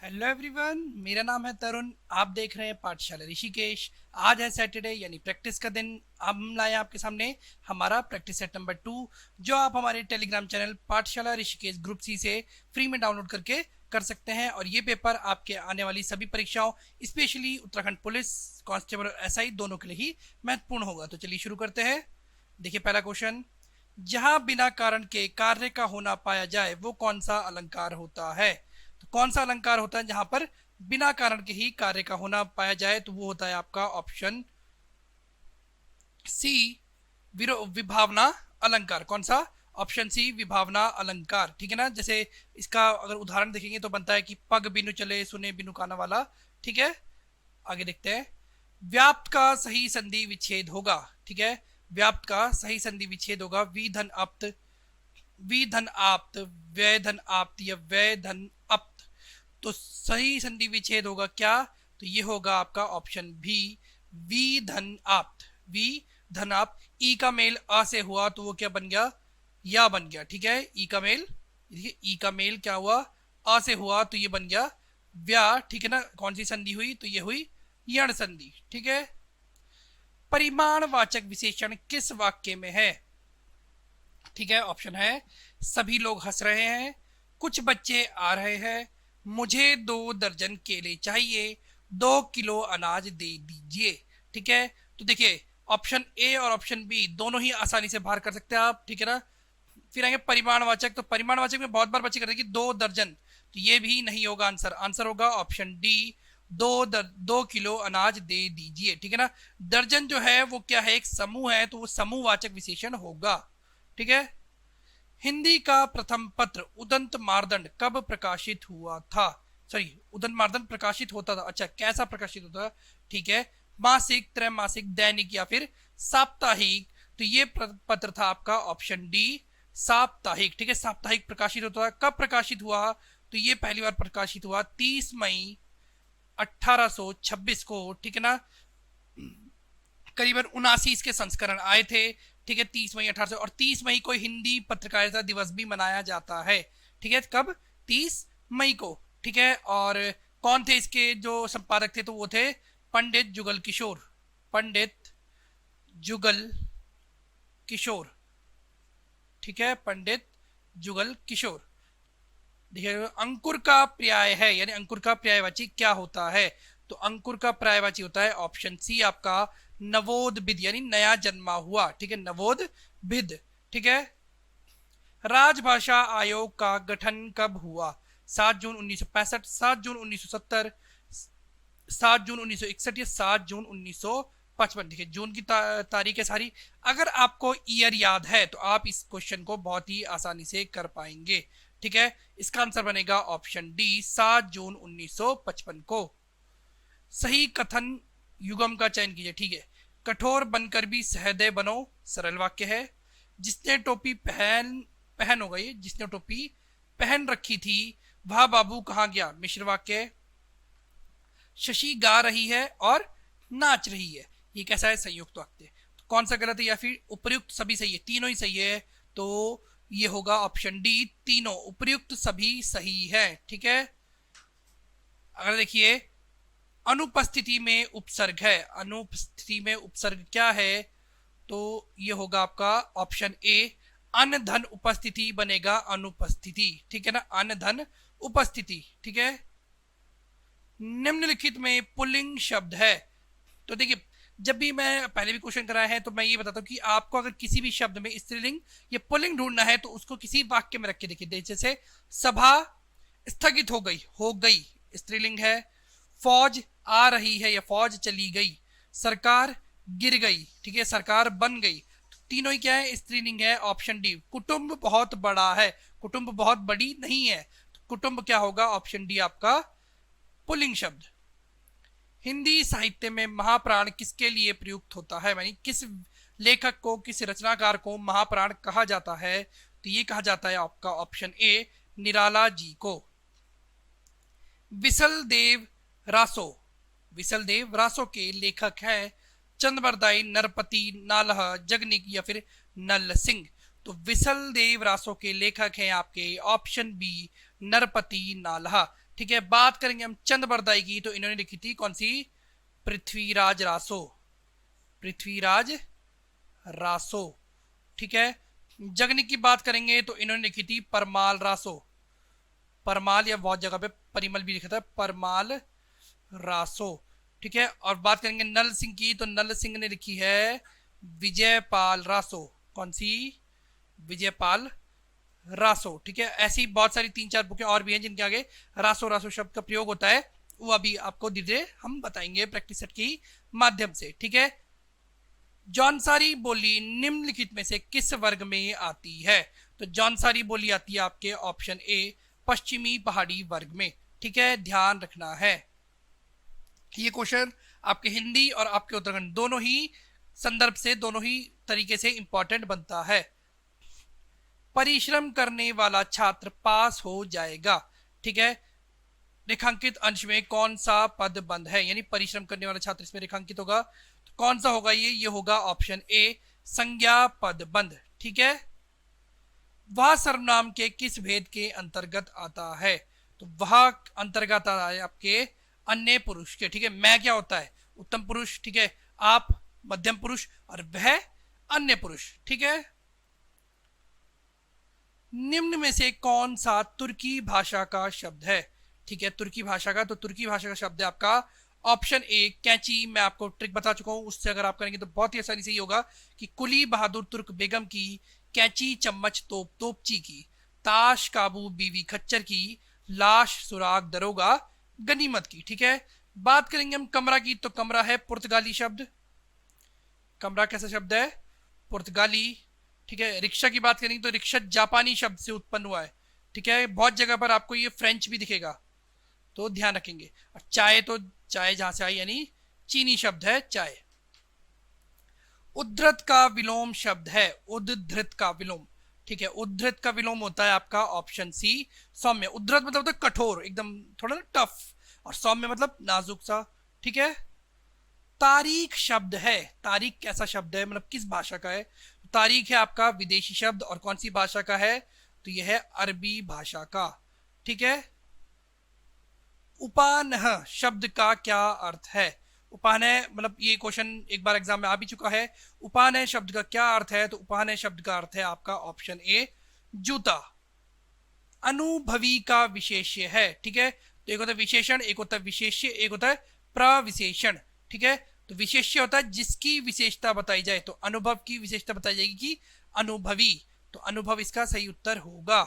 Hello everyone, मेरा नाम है तरुण। आप देख रहे हैं पाठशाला ऋषिकेश। आज है सैटरडे यानी प्रैक्टिस का दिन। हम लाए हैं आपके सामने हमारा प्रैक्टिस सेट नंबर 2, जो आप हमारे टेलीग्राम चैनल पाठशाला ऋषिकेश ग्रुप सी से फ्री में डाउनलोड करके कर सकते हैं। और ये पेपर आपके आने वाली सभी परीक्षाओं, स्पेशली उत्तराखंड पुलिस कांस्टेबल और एसआई दोनों के लिए ही महत्वपूर्ण होगा। तो चलिए शुरू करते हैं। देखिए पहला क्वेश्चन, जहां बिना कारण के कार्य का होना पाया जाए वो कौन सा अलंकार होता है? तो कौन सा अलंकार होता है जहां पर बिना कारण के ही कार्य का होना पाया जाए? तो वो होता है आपका ऑप्शन सी, विभावना अलंकार। कौन सा? ऑप्शन सी, विभावना अलंकार। ठीक है ना। जैसे इसका अगर उदाहरण देखेंगे तो बनता है कि पग बिनु चले सुने बिनु काना वाला। ठीक है, आगे देखते हैं। व्याप्त का सही संधि विच्छेद होगा। ठीक है, व्याप्त का सही संधि विच्छेद होगा वी धन अप्त, वी धन आप्त, व्यय धन आप्त या व्यय धन अप्त। तो सही संधि विच्छेद होगा क्या? तो ये होगा आपका ऑप्शन भी, वी धन आप्त, वी धन आप्त। ई का मेल अ से हुआ तो वो क्या बन गया? या बन गया। ठीक है, ई का मेल, देखिए ई का मेल क्या हुआ? अ से हुआ तो ये बन गया व्या। ठीक है ना। कौन सी संधि हुई? तो ये हुई यण संधि। ठीक है। परिमाणवाचक विशेषण किस वाक्य में है? ठीक है, ऑप्शन है सभी लोग हंस रहे हैं, कुछ बच्चे आ रहे हैं, मुझे 2 दर्जन केले चाहिए, 2 किलो अनाज दे दीजिए। ठीक है, तो देखिए ऑप्शन ए और ऑप्शन बी दोनों ही आसानी से बाहर कर सकते हैं आप। ठीक है ना। फिर आएंगे परिमाणवाचक। तो परिमाणवाचक में बहुत बार बच्चे करते हैं कि 2 दर्जन, तो ये भी नहीं होगा आंसर। आंसर होगा ऑप्शन डी, 2 किलो अनाज दे दीजिए। ठीक है ना। दर्जन जो है वो क्या है? एक समूह है, तो वो समूहवाचक विशेषण होगा। ठीक है। हिंदी का प्रथम पत्र उदंत मार्दंड कब प्रकाशित हुआ था? सॉरी, उदंत मार्दंड प्रकाशित होता था। अच्छा, कैसा प्रकाशित होता था? ठीक है, मासिक, त्रैमासिक, दैनिक या फिर साप्ताहिक? तो ये पत्र था आपका ऑप्शन डी, साप्ताहिक। ठीक है, साप्ताहिक प्रकाशित होता था। कब प्रकाशित हुआ? तो ये पहली बार प्रकाशित हुआ 30 मई 1826 को। ठीक है ना। करीबन 79 इसके संस्करण आए थे। ठीक है, 30 मई 1800। और 30 मई को हिंदी पत्रकारिता दिवस भी मनाया जाता है। ठीक है, कब? 30 मई को। ठीक है, और कौन थे इसके जो संपादक थे? तो वो थे पंडित जुगल किशोर, पंडित जुगल किशोर। ठीक है, पंडित जुगल किशोर। देखिए, अंकुर का पर्याय है यानी अंकुर का पर्यायवाची क्या होता है? तो अंकुर का पर्यायवाची होता है ऑप्शन सी आपका नवोदित यानी नया जन्मा हुआ। ठीक है, नवोदित। ठीक है। राजभाषा आयोग का गठन कब हुआ? 7 जून 1965, 7 जून 1970, 7 जून 1961 या 7 जून 1955? देखिए जून की तारीख है सारी। अगर आपको ईयर याद है तो आप इस क्वेश्चन को बहुत ही आसानी से कर पाएंगे। ठीक है, इसका आंसर बनेगा ऑप्शन डी, 7 जून 1955 को। सही कथन युगम का चयन कीजिए। ठीक है, कठोर बनकर भी सहृदय बनो, सरल वाक्य है। जिसने टोपी पहन पहन हो गई, जिसने टोपी पहन रखी थी वह बाबू कहाँ गया, मिश्र वाक्य। शशि गा रही है और नाच रही है, ये कैसा है? संयुक्त वाक्य। तो कौन सा गलत है या फिर उपर्युक्त सभी सही है? तीनों ही सही है। तो ये होगा ऑप्शन डी, तीनों उपर्युक्त सभी सही है। ठीक है। अगर देखिए अनुपस्थिति में उपसर्ग है, अनुपस्थिति में उपसर्ग क्या है? तो ये होगा आपका ऑप्शन ए, अन धन उपस्थिति बनेगा अनुपस्थिति। ठीक है ना, अन धन उपस्थिति। ठीक है। निम्नलिखित में पुल्लिंग शब्द है। तो देखिए, जब भी मैं पहले भी क्वेश्चन कराया है तो मैं ये बताता हूँ कि आपको अगर किसी भी शब्द में स्त्रीलिंग या पुल्लिंग ढूंढना है तो उसको किसी वाक्य में रख के देखिए। जैसे सभा स्थगित हो गई स्त्रीलिंग है। फौज आ रही है या फौज चली गई। सरकार गिर गई। ठीक है, सरकार बन गई। तो तीनों ही क्या है? स्त्रीलिंग है, ऑप्शन डी। कुटुंब बहुत बड़ा है, कुटुंब बहुत बड़ी नहीं है। तो कुटुंब क्या होगा? ऑप्शन डी आपका पुल्लिंग शब्द। हिंदी साहित्य में महाप्राण किसके लिए प्रयुक्त होता है? यानी किस लेखक को, किस रचनाकार को महाप्राण कहा जाता है? तो ये कहा जाता है आपका ऑप्शन ए, निराला जी को। विसल देव रासो, विसल देव रासो के लेखक हैं चंद्रबरदाई, नरपति, नालह, जगनिक या फिर नल सिंह। तो विसल देव रासो के लेखक हैं आपके ऑप्शन बी, नरपति नालह। ठीक है, बात करेंगे हम चंद बरदाई की, तो इन्होंने लिखी थी कौन सी? पृथ्वीराज रासो, पृथ्वीराज रासो। ठीक है, जगनिक की बात करेंगे तो इन्होंने लिखी थी परमाल रासो, परमाल, या बहुत जगह पे परिमल भी लिखा था, परमाल रासो। ठीक है, और बात करेंगे नल सिंह की, तो नल सिंह ने लिखी है विजयपाल रासो। कौन सी? विजयपाल रासो। ठीक है, ऐसी बहुत सारी 3-4 बुकें और भी हैं जिनके आगे रासो रासो शब्द का प्रयोग होता है, वो अभी आपको धीरे धीरे हम बताएंगे प्रैक्टिस सेट के माध्यम से। ठीक है, जौनसारी बोली निम्नलिखित में से किस वर्ग में आती है? तो जौनसारी बोली आती है आपके ऑप्शन ए, पश्चिमी पहाड़ी वर्ग में। ठीक है, ध्यान रखना है ये क्वेश्चन आपके हिंदी और आपके उत्तराखंड दोनों ही संदर्भ से, दोनों ही तरीके से इंपॉर्टेंट बनता है। परिश्रम करने वाला छात्र पास हो जाएगा। ठीक है, रेखांकित अंश में कौन सा पद बंद है? यानी परिश्रम करने वाला छात्र इसमें रेखांकित होगा, तो कौन सा होगा ये होगा ऑप्शन ए, संज्ञा पद बंद। ठीक है, वह सर्वनाम के किस भेद के अंतर्गत आता है? तो वह अंतर्गत आता है आपके अन्य पुरुष के। ठीक है, मैं क्या होता है? उत्तम पुरुष। ठीक है, आप मध्यम पुरुष, और वह अन्य पुरुष। ठीक है, निम्न में से कौन सा तुर्की भाषा का शब्द है? ठीक है, तुर्की भाषा का, तो तुर्की भाषा का शब्द है आपका ऑप्शन ए, कैंची। मैं आपको ट्रिक बता चुका हूं, उससे अगर आप करेंगे तो बहुत ही आसानी से ये होगा कि कुली बहादुर तुर्क बेगम की, कैंची चम्मच तोप तोपची की, ताश काबू बीवी खच्चर की, लाश सुराग दरोगा गनीमत की। ठीक है, बात करेंगे हम कमरा की, तो कमरा है पुर्तगाली शब्द। कमरा कैसा शब्द है? पुर्तगाली। ठीक है, रिक्शा की बात करेंगे तो रिक्शा जापानी शब्द से उत्पन्न हुआ है। ठीक है, बहुत जगह पर आपको ये फ्रेंच भी दिखेगा, तो ध्यान रखेंगे। और चाय, तो चाय जहां से आई यानी चीनी शब्द है चाय। उद्धृत का विलोम शब्द है, उद्धृत का विलोम। ठीक है, उद्धृत का विलोम होता है आपका ऑप्शन सी, सौम्य। उद्धृत मतलब होता है कठोर, एकदम थोड़ा ना टफ, और सौम्य मतलब नाजुक सा। ठीक है, तारीख शब्द है, तारीख कैसा शब्द है, मतलब किस भाषा का है? तारीख है आपका विदेशी शब्द, और कौन सी भाषा का है? तो यह है अरबी भाषा का। ठीक है, उपानह शब्द का क्या अर्थ है? उपानह मतलब ये क्वेश्चन एक बार एग्जाम में आ भी चुका है। उपानह शब्द का क्या अर्थ है? तो उपानह शब्द का अर्थ है आपका ऑप्शन ए, जूता। अनुभवी का विशेष्य है। ठीक है, तो एक होता है विशेषण, एक होता है विशेष्य, एक होता है प्रविशेषण। ठीक है, तो विशेष्य होता है जिसकी विशेषता बताई जाए, तो अनुभव की विशेषता बताई जाएगी कि अनुभवी, तो अनुभव इसका सही उत्तर होगा।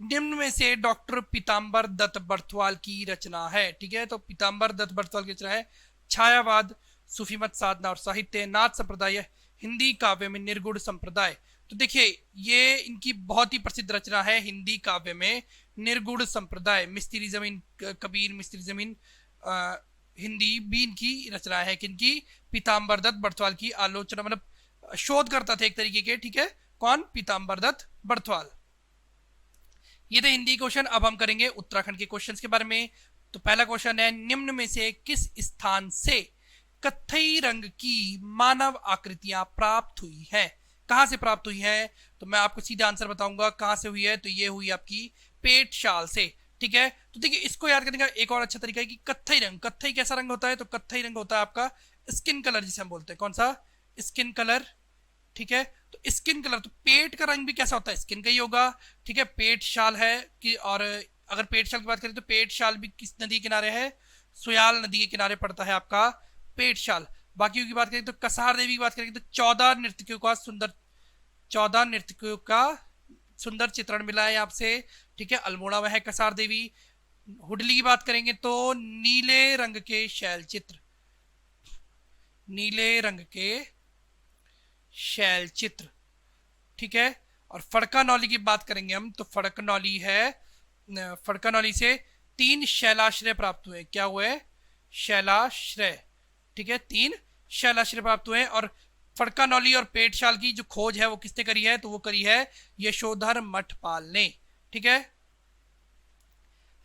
निम्न में से डॉक्टर पीताम्बर दत्त बर्थवाल की रचना है। ठीक है, तो पीताम्बर दत्त बर्थवाल की रचना है छायावाद, सूफीमत साधना और साहित्य, नाथ संप्रदाय, हिंदी काव्य में निर्गुण संप्रदाय। तो देखिए ये इनकी बहुत ही प्रसिद्ध रचना है हिंदी काव्य में निर्गुण संप्रदाय। मिस्त्री जमीन कबीर, मिस्त्री जमीन हिंदी भी इनकी रचना है। किनकी? पीताम्बर दत्त बर्थवाल की आलोचना, मतलब शोध करता था एक तरीके के। ठीक है, कौन? पीताम्बर दत्त बर्थवाल। ये थे हिंदी क्वेश्चन। अब हम करेंगे उत्तराखंड के क्वेश्चंस के बारे में। तो पहला क्वेश्चन है, निम्न में से किस स्थान से कत्थई रंग की मानव आकृतियां प्राप्त हुई है? कहां से प्राप्त हुई है? तो मैं आपको सीधा आंसर बताऊंगा कहां से हुई है। तो ये हुई आपकी पेटशाल से। ठीक है, तो देखिए इसको याद करने का एक और अच्छा तरीका है कि कत्थई रंग, कत्थई कैसा रंग होता है? तो कत्थई रंग होता है आपका स्किन कलर, जिसे हम बोलते हैं। कौन सा? Skin colour. ठीक है, तो स्किन कलर, तो पेट का रंग भी कैसा होता है? स्किन का ही होगा। ठीक है, पेट शाल है कि, और अगर पेट शाल की बात करें तो पेट शाल भी किस नदी के किनारे है? सुयाल नदी के किनारे पड़ता है आपका पेट शाल। बाकी की बात करें तो कसार देवी की बात करें तो 14 नर्तकियों का सुंदर चित्रण मिला है आपसे। ठीक है, अल्मोड़ा में है कसार देवी। हुडली की बात करेंगे तो नीले रंग के शैल चित्र, नीले रंग के शैल चित्र। ठीक है, और फड़कानौली की बात करेंगे हम तो फड़कनौली है, फड़कानौली से 3 शैलाश्रय प्राप्त हुए। क्या हुए? शैलाश्रय। ठीक है, 3 शैलाश्रय प्राप्त हुए। और फड़कानौली और पेटशाल की जो खोज है वो किसने करी है? तो वो करी है यशोधर मठपाल ने। ठीक है,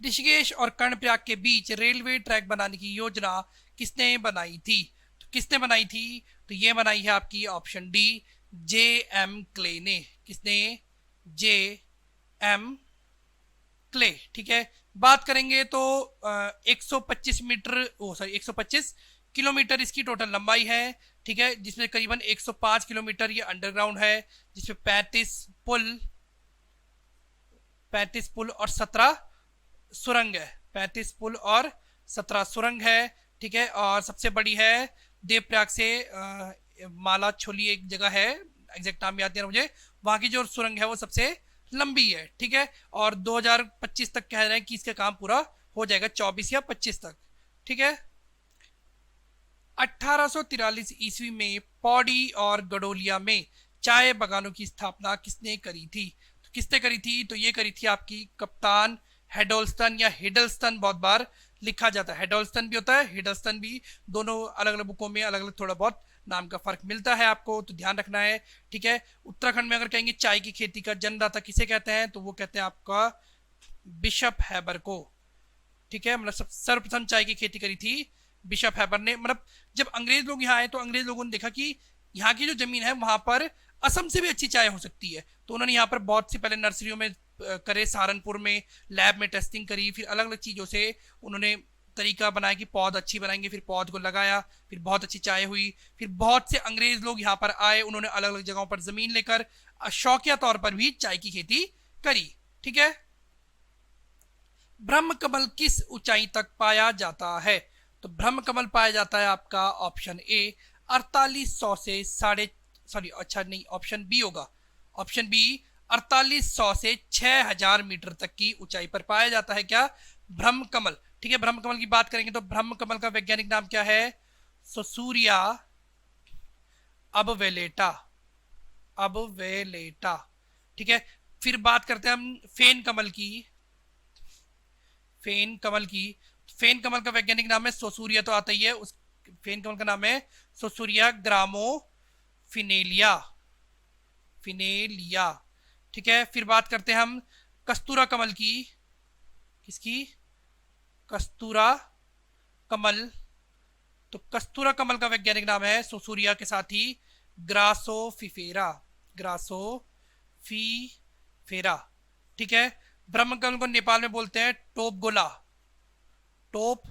ऋषिकेश और कर्णप्रयाग के बीच रेलवे ट्रैक बनाने की योजना किसने बनाई थी? तो किसने बनाई थी? तो ये बनाई है आपकी ऑप्शन डी, जे एम क्ले ने। किसने? जे एम क्ले, ठीक है। बात करेंगे तो 125 मीटर, ओ सॉरी 125 किलोमीटर इसकी टोटल लंबाई है, ठीक है, जिसमें करीबन 105 किलोमीटर ये अंडरग्राउंड है, जिसमें 35 पुल और 17 सुरंग है, 35 पुल और 17 सुरंग है, ठीक है। और सबसे बड़ी है देवप्रयाग से माला छोली एक जगह है, एग्जैक्ट नाम याद नहीं आ रहा मुझे, वहां की जो सुरंग है वो सबसे लंबी है, ठीक है। और 2025 तक कह रहे हैं कि इसका काम पूरा हो जाएगा, 24 या 25 तक, ठीक है। 1843 ईस्वी में पौड़ी और गडोलिया में चाय बागानों की स्थापना किसने करी थी? तो किसने करी थी? तो ये करी थी आपकी कप्तान हेडोल्स्टन या हिडलस्टन, बहुत बार लिखा जाता है, हेडोल्स्टन भी होता है, हिडलस्टन भी, दोनों अलग अलग बुकों में अलग अलग थोड़ा बहुत नाम का फर्क मिलता है आपको, तो ध्यान रखना है, ठीक है। उत्तराखंड में अगर कहेंगे चाय की खेती का जन्मदाता किसे कहते हैं, तो वो कहते हैं आपका बिशप हैबर को, ठीक है। मतलब सर्वप्रथम चाय की खेती करी थी बिशप हैबर ने। मतलब जब अंग्रेज लोग यहाँ आए तो अंग्रेज लोगों ने देखा कि यहाँ की जो जमीन है वहां पर असम से भी अच्छी चाय हो सकती है, तो उन्होंने यहाँ पर बहुत सी पहले नर्सरियों में करे, सहारनपुर में लैब में टेस्टिंग करी, फिर अलग अलग चीज़ों से उन्होंने तरीका बनाया कि पौध अच्छी बनाएंगे, फिर पौध को लगाया, फिर बहुत अच्छी चाय हुई, फिर बहुत से अंग्रेज लोग यहाँ पर आए, उन्होंने अलग अलग जगहों पर जमीन लेकर शौकिया तौर पर भी चाय की खेती करी, ठीक है। ब्रह्म कमल किस ऊंचाई तक पाया जाता है? तो ब्रह्म कमल पाया जाता है आपका ऑप्शन ए 4800 से ऑप्शन बी होगा, ऑप्शन बी 4800 से 6000 मीटर तक की ऊंचाई पर पाया जाता है क्या? ब्रह्म कमल, ठीक है। ब्रह्म कमल की बात करेंगे तो ब्रह्म कमल का वैज्ञानिक नाम क्या है? सोसूरिया अबवेलेटा, अबवेलेटा, ठीक है। फिर बात करते हैं हम फेन कमल की, फेन कमल की, फेन कमल का वैज्ञानिक नाम है सोसूरिया, तो आता ही है, उस फेन कमल का नाम है सोसूरिया ग्रामो फिनेलिया, फिनेलिया, ठीक है। फिर बात करते हैं हम कस्तूरा कमल की, किसकी? कस्तूरा कमल, तो कस्तूरा कमल का वैज्ञानिक नाम है सोसूरिया के साथ ही ग्रासोफिफेरा, ग्रासोफिफेरा, ठीक है। ब्रह्म कमल को नेपाल में बोलते हैं टोप गोला, टोप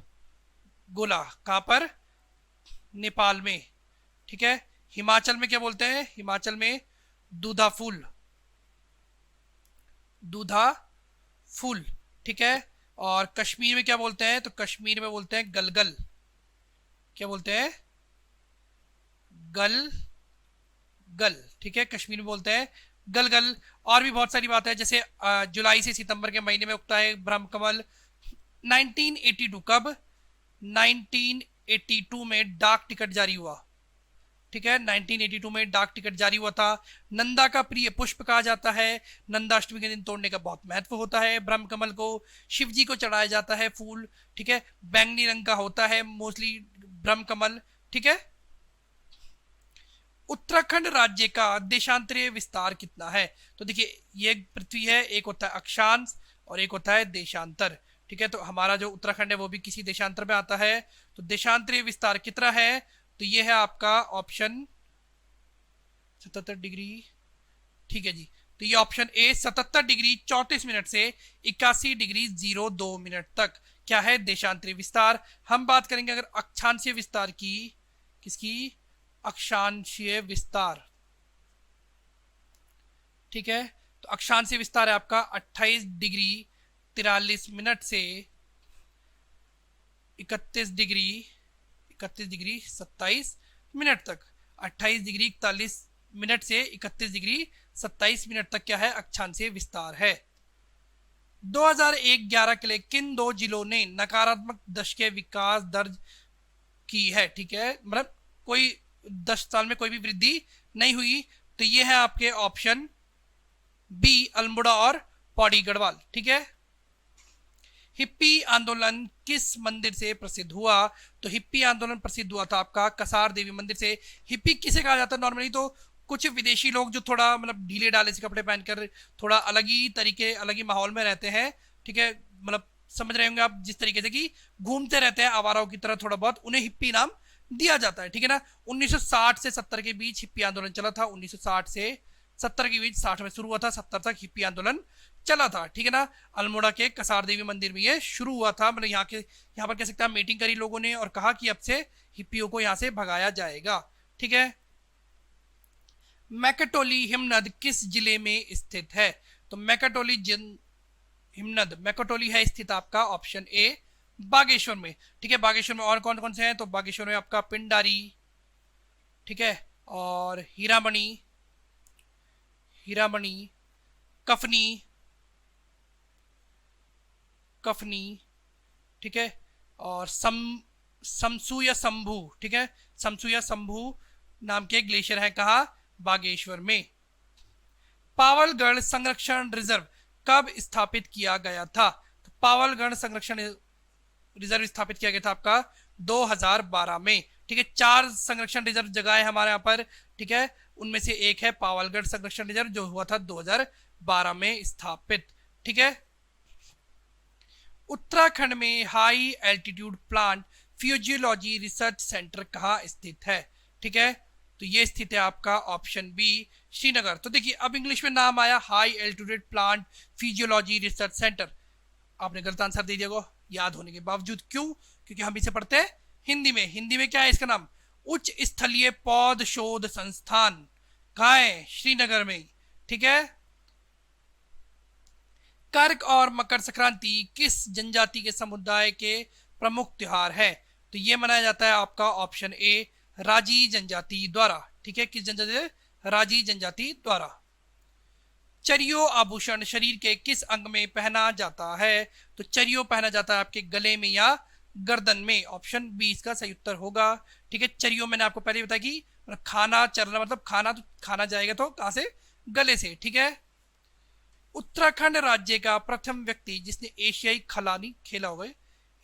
गोला, कहां पर? नेपाल में, ठीक है। हिमाचल में क्या बोलते हैं? हिमाचल में दूधा फूल, दूधा फूल, ठीक है। और कश्मीर में क्या बोलते हैं? तो कश्मीर में बोलते हैं गलगल, क्या बोलते हैं? गल गल, ठीक है, कश्मीर में बोलते हैं गलगल। और भी बहुत सारी बात है, जैसे जुलाई से सितंबर के महीने में उगता है ब्रह्म कमल। 1982, कब? 1982 में डाक टिकट जारी हुआ, ठीक है, 1982 में डाक टिकट जारी हुआ था। नंदा का प्रिय पुष्प कहा जाता है, नंदाष्टमी के दिन तोड़ने का बहुत महत्व होता है। ब्रह्म कमल को शिव जी को चढ़ाया जाता है फूल, ठीक है। बैंगनी रंग का होता है मोस्टली ब्रह्म कमल, ठीक है। उत्तराखंड राज्य का देशांतरीय विस्तार कितना है? तो देखिए ये पृथ्वी है, एक होता है अक्षांश और एक होता है देशांतर, ठीक है। तो हमारा जो उत्तराखंड है वो भी किसी देशांतर में आता है, तो देशांतरीय विस्तार कितना है? तो ये है आपका ऑप्शन 77 डिग्री, ठीक है जी। तो ये ऑप्शन ए 77 डिग्री 34 मिनट से 81 डिग्री 02 मिनट तक क्या है? देशांतरीय विस्तार। हम बात करेंगे अगर अक्षांशीय विस्तार की, किसकी? अक्षांशीय विस्तार, ठीक है। तो अक्षांशीय विस्तार है आपका 28 डिग्री 43 मिनट से 31 डिग्री 27 मिनट तक, 28 डिग्री 41 मिनट से 31 डिग्री 27 मिनट तक क्या है? अक्षांशीय विस्तार है। 2001-11 के लिए किन दो जिलों ने नकारात्मक दशकीय विकास दर्ज की है? ठीक है, मतलब कोई 10 साल में कोई भी वृद्धि नहीं हुई, तो ये है आपके ऑप्शन बी अल्मोड़ा और पौड़ी गढ़वाल, ठीक है। हिप्पी आंदोलन किस मंदिर से प्रसिद्ध हुआ? तो हिप्पी आंदोलन प्रसिद्ध हुआ था आपका कसार देवी मंदिर से। हिप्पी किसे कहा जाता है नॉर्मली? तो कुछ विदेशी लोग जो थोड़ा मतलब ढीले ढाले से कपड़े पहनकर थोड़ा अलग ही तरीके, अलग ही माहौल में रहते हैं, ठीक है, मतलब समझ रहे होंगे आप, जिस तरीके से कि घूमते रहते हैं आवाराओं की तरह थोड़ा बहुत, उन्हें हिप्पी नाम दिया जाता है, ठीक है ना। 1960 से 70 के बीच हिप्पी आंदोलन चला था, 1960 से 70 के बीच, 60 में शुरू हुआ था, 70 तक हिप्पी आंदोलन चला था, ठीक है ना। अल्मोड़ा के कसार देवी मंदिर में ये शुरू हुआ था, मतलब यहाँ पर कह सकते हैं मीटिंग करी लोगों ने और कहा कि अब से हिप्पियों को यहाँ से भगाया जाएगा, ठीक है। मैकाटोली हिमनद किस जिले में स्थित है? तो मैकाटोली हिमनद मैकाटोली है स्थित आपका ऑप्शन ए बागेश्वर में, ठीक है। बागेश्वर में और कौन कौन से हैं? तो बागेश्वर में आपका पिंडारी, ठीक है, और हीरामणि, हीरामणि, कफनी, कफनी, ठीक है, और समसू या शंभू, ठीक है। समसू या शंभू नाम के ग्लेशियर है कहा? बागेश्वर में। पावलगढ़ संरक्षण रिजर्व कब स्थापित किया गया था? तो पावलगढ़ संरक्षण रिजर्व स्थापित किया गया था आपका 2012 में, ठीक है। 4 संरक्षण रिजर्व जगह है हमारे यहाँ पर, ठीक है। उनमें से एक है पावलगढ़ संरक्षण रिजर्व जो हुआ था 2012 में स्थापित, ठीक है। उत्तराखंड में high altitude plant physiology research centre कहाँ स्थित है? ठीक है, तो ये स्थित है आपका ऑप्शन बी श्रीनगर। तो देखिए अब इंग्लिश में नाम आया high altitude plant physiology research centre, आपने गलत आंसर दे दिया याद होने के बावजूद। क्यों? क्योंकि हम इसे पढ़ते हैं हिंदी में। हिंदी में क्या है इसका नाम? उच्च स्थलीय पौध शोध संस्थान। कहाँ है? श्रीनगर में, ठीक है। कर्क और मकर संक्रांति किस जनजाति के समुदाय के प्रमुख त्योहार है? तो ये मनाया जाता है आपका ऑप्शन ए राजी जनजाति द्वारा, ठीक है। किस जनजाति? राजी जनजाति द्वारा। चरियो आभूषण शरीर के किस अंग में पहना जाता है? तो चरियो पहना जाता है आपके गले में या गर्दन में, ऑप्शन बी इसका सही उत्तर होगा, ठीक है। चरियो मैंने आपको पहले बताया कि खाना चरना, मतलब खाना, तो खाना जाएगा तो कहां से? गले से, ठीक है। उत्तराखंड राज्य का प्रथम व्यक्ति जिसने एशियाई खिलाड़ी खेला होगा,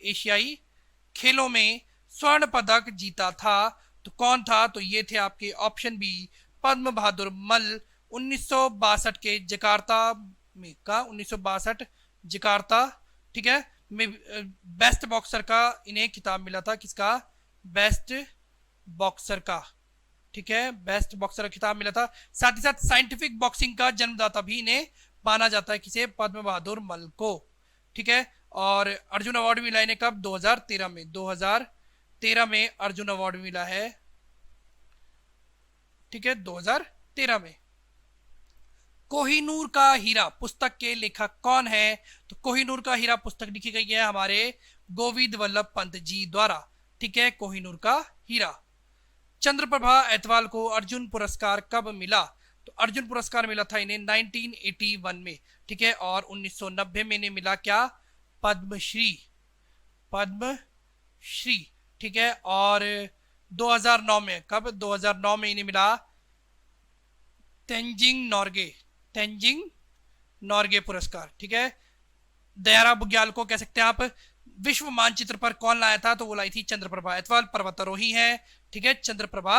एशियाई खेलों में स्वर्ण पदक जीता था, तो कौन था? तो ये थे आपके ऑप्शन बी पद्म बहादुर मल्ल 1962 के जकार्ता में का 1962 जकार्ता, ठीक है, में बेस्ट बॉक्सर का इन्हें खिताब मिला था। किसका? बेस्ट बॉक्सर का, ठीक है, बेस्ट बॉक्सर का खिताब मिला था। साथ ही साथ साइंटिफिक बॉक्सिंग का जन्मदाता भी इन्हें माना जाता है, किसे? पद्म बहादुर मल्ल को, ठीक है। और अर्जुन अवार्ड मिला इन्हें कब? 2013 में, 2013 में अर्जुन अवार्ड मिला है, ठीक है, 2013 में। कोहिनूर का हीरा पुस्तक के लेखक कौन है? तो कोहिनूर का हीरा पुस्तक लिखी गई है हमारे गोविंद वल्लभ पंत जी द्वारा, ठीक है, कोहिनूर का हीरा। चंद्रप्रभा ऐतवाल को अर्जुन पुरस्कार कब मिला? तो अर्जुन पुरस्कार मिला था इन्हें 1981 में, ठीक है, और 1990 में इन्हें मिला क्या? पद्मश्री, पद्मश्री, ठीक है। और 2009 में, कब? 2009 में इन्हें मिला तेंजिंग नॉर्गे, तेंजिंग नॉर्गे पुरस्कार, ठीक है। दयारा बुग्याल को कह सकते हैं आप विश्व मानचित्र पर कौन लाया था? तो वो लाई थी चंद्रप्रभा ऐतवाल, पर्वतारोही है, ठीक है, चंद्रप्रभा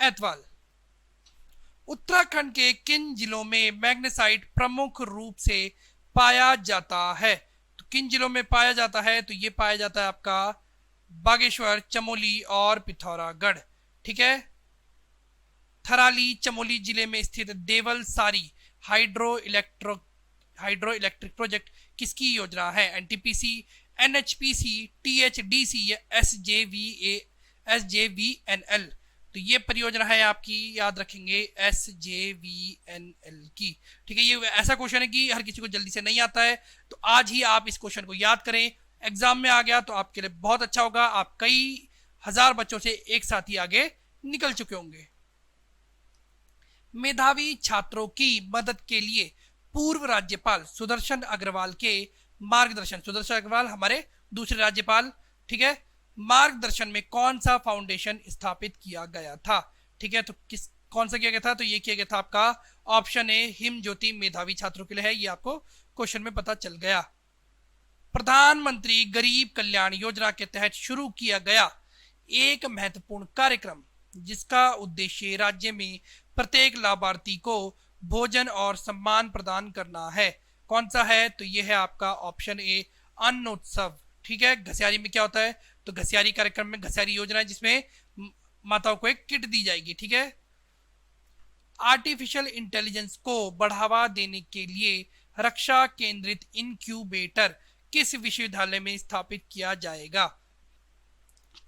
ऐतवाल। उत्तराखंड के किन जिलों में मैग्नेसाइट प्रमुख रूप से पाया जाता है? तो किन जिलों में पाया जाता है? तो ये पाया जाता है आपका बागेश्वर, चमोली और पिथौरागढ़, ठीक है। थराली चमोली जिले में स्थित देवल सारी हाइड्रो इलेक्ट्रिक प्रोजेक्ट किसकी योजना है? एनटीपीसी, एनएचपीसी, टीएचडीसी या एसजेवीएनएल? तो ये परियोजना है आपकी, याद रखेंगे, एसजेवीएनएल की, ठीक है। ये ऐसा क्वेश्चन है कि हर किसी को जल्दी से नहीं आता है, तो आज ही आप इस क्वेश्चन को याद करें। एग्जाम में आ गया तो आपके लिए बहुत अच्छा होगा, आप कई हजार बच्चों से एक साथ ही आगे निकल चुके होंगे। मेधावी छात्रों की मदद के लिए पूर्व राज्यपाल सुदर्शन अग्रवाल के मार्गदर्शन, सुदर्शन अग्रवाल हमारे दूसरे राज्यपाल, ठीक है, मार्गदर्शन में कौन सा फाउंडेशन स्थापित किया गया था? ठीक है, तो कौन सा किया गया था? तो ये किया गया था आपका ऑप्शन ए हिम ज्योति मेधावी छात्रों के लिए है, ये आपको क्वेश्चन में पता चल गया। प्रधानमंत्री गरीब कल्याण योजना के तहत शुरू किया गया एक महत्वपूर्ण कार्यक्रम जिसका उद्देश्य राज्य में प्रत्येक लाभार्थी को भोजन और सम्मान प्रदान करना है, कौन सा है? तो यह है आपका ऑप्शन ए अन्न उत्सव, ठीक है। घसियारी में क्या होता है? तो घसियारी कार्यक्रम में घसियारी योजना है जिसमें माताओं को एक किट दी जाएगी, ठीक है। आर्टिफिशियल इंटेलिजेंस को बढ़ावा देने के लिए रक्षा केंद्रित इंक्यूबेटर किस विश्वविद्यालय में स्थापित किया जाएगा?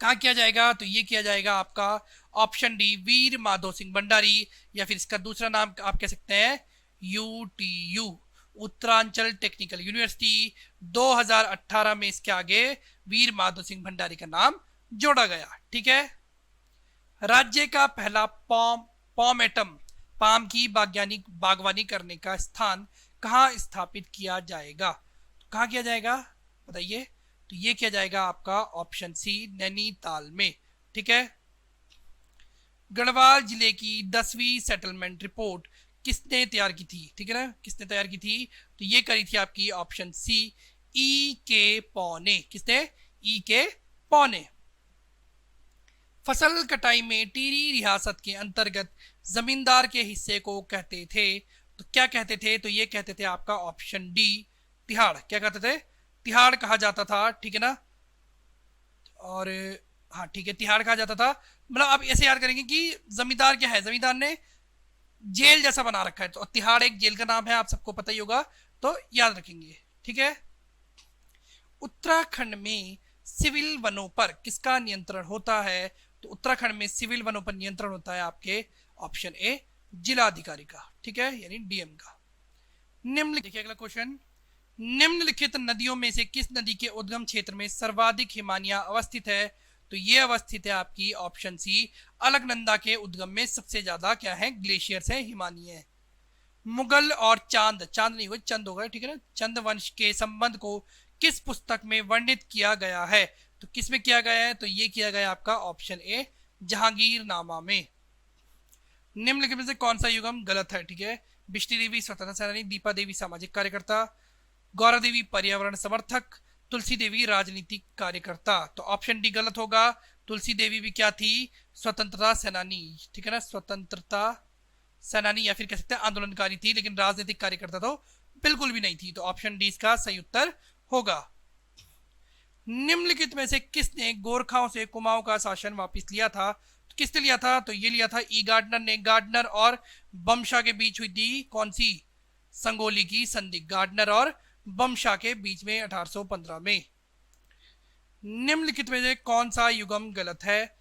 कहाँ किया जाएगा? तो ये किया जाएगा आपका ऑप्शन डी, वीर माधो सिंह भंडारी, या फिर इसका दूसरा नाम आप कह सकते हैं यूटीयू, उत्तरांचल टेक्निकल यूनिवर्सिटी। 2018 में इसके आगे वीर माधो सिंह भंडारी का नाम जोड़ा गया। ठीक है। राज्य का पहला पॉमेटम, पाम की बागवानी करने का स्थान कहाँ स्थापित किया जाएगा? तो कहाँ किया जाएगा बताइए? तो ये किया जाएगा आपका ऑप्शन सी, नैनीताल में। ठीक है। गढ़वाल जिले की 10वीं सेटलमेंट रिपोर्ट किसने तैयार की थी? ठीक है ना, किसने तैयार की थी? तो ये करी थी आपकी ऑप्शन सी, ई के पौने। किसने? ई के पौने। फसल कटाई में टिहरी रियासत के अंतर्गत जमींदार के हिस्से को कहते थे, तो क्या कहते थे? तो ये कहते थे आपका ऑप्शन डी, तिहाड़। क्या कहते थे? तिहाड़ कहा जाता था। ठीक है ना। और हाँ ठीक है, तिहाड़ कहा जाता था। मतलब आप ऐसे याद करेंगे कि जमींदार क्या है, जमींदार ने जेल जैसा बना रखा है, तो तिहाड़ एक जेल का नाम है, आप सबको पता ही होगा, तो याद रखेंगे। ठीक है। उत्तराखंड में सिविल वनों पर किसका नियंत्रण होता है? तो उत्तराखंड में सिविल वनों पर नियंत्रण होता है आपके ऑप्शन ए, जिलाधिकारी का। ठीक है, यानी डीएम का। देखिए अगला क्वेश्चन, निम्नलिखित नदियों में से किस नदी के उद्गम क्षेत्र में सर्वाधिक हिमानियां अवस्थित है? तो ये अवस्थित है आपकी ऑप्शन सी, अलकनंदा के उद्गम में सबसे ज्यादा क्या है? ग्लेशियर्स है, हिमानीय। मुगल और चांद नहीं हुए, चंद होगा। ठीक है ना। चंद वंश के संबंध को किस पुस्तक में वर्णित किया गया है? तो किस में किया गया है? तो ये किया गया आपका ऑप्शन ए, जहांगीरनामा में। निम्नलिखित में से कौन सा युगम गलत है? ठीक है। बिष्टी देवी स्वतंत्रता सेनानी, दीपा देवी सामाजिक कार्यकर्ता, गौरा देवी पर्यावरण समर्थक, तुलसी देवी राजनीतिक कार्यकर्ता। तो ऑप्शन डी गलत होगा। तुलसी देवी भी क्या थी? स्वतंत्रता सेनानी। ठीक है ना, स्वतंत्रता सेनानी या फिर कह सकते हैं आंदोलनकारी थी, लेकिन राजनीतिक कार्यकर्ता तो बिल्कुल भी नहीं थी। तो ऑप्शन डी इसका सही उत्तर होगा। निम्नलिखित में से किसने गोरखाओं से कुमाऊं का शासन वापस लिया था? तो किसने लिया था? तो ये लिया था ई गार्डनर ने। गार्डनर और बमशा के बीच हुई थी कौन सी? संगोली की संधि, गार्डनर और बमशा के बीच में 1815 में। निम्नलिखित में से कौन सा युगम गलत है?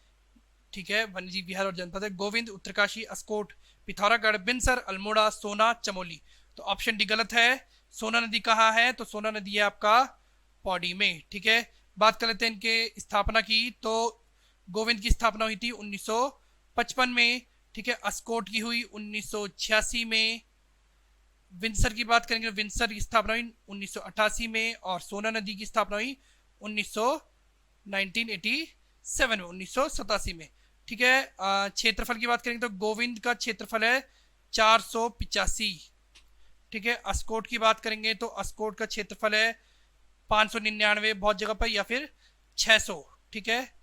ठीक है, वन्यजीव विहार और जनपद है। गोविंद, उत्तरकाशी, अस्कोट, पिथौरागढ़, बिनसर, अल्मोड़ा, सोना, चमोली। तो ऑप्शन डी गलत है। सोना नदी कहाँ है? तो सोना नदी है आपका पौड़ी में। ठीक है। बात कर लेते हैं इनके स्थापना की। तो गोविंद की स्थापना हुई थी 1955 में। ठीक है। अस्कोट की हुई 1986 में। विंसर की बात करेंगे, विंसर की स्थापना हुई 1988 में, और सोना नदी की स्थापना हुई 1987 में। ठीक है। क्षेत्रफल की बात करेंगे तो गोविंद का क्षेत्रफल है 485। ठीक है। अस्कोट की बात करेंगे तो अस्कोट का क्षेत्रफल है 599 बहुत जगह पर, या फिर 600। ठीक है,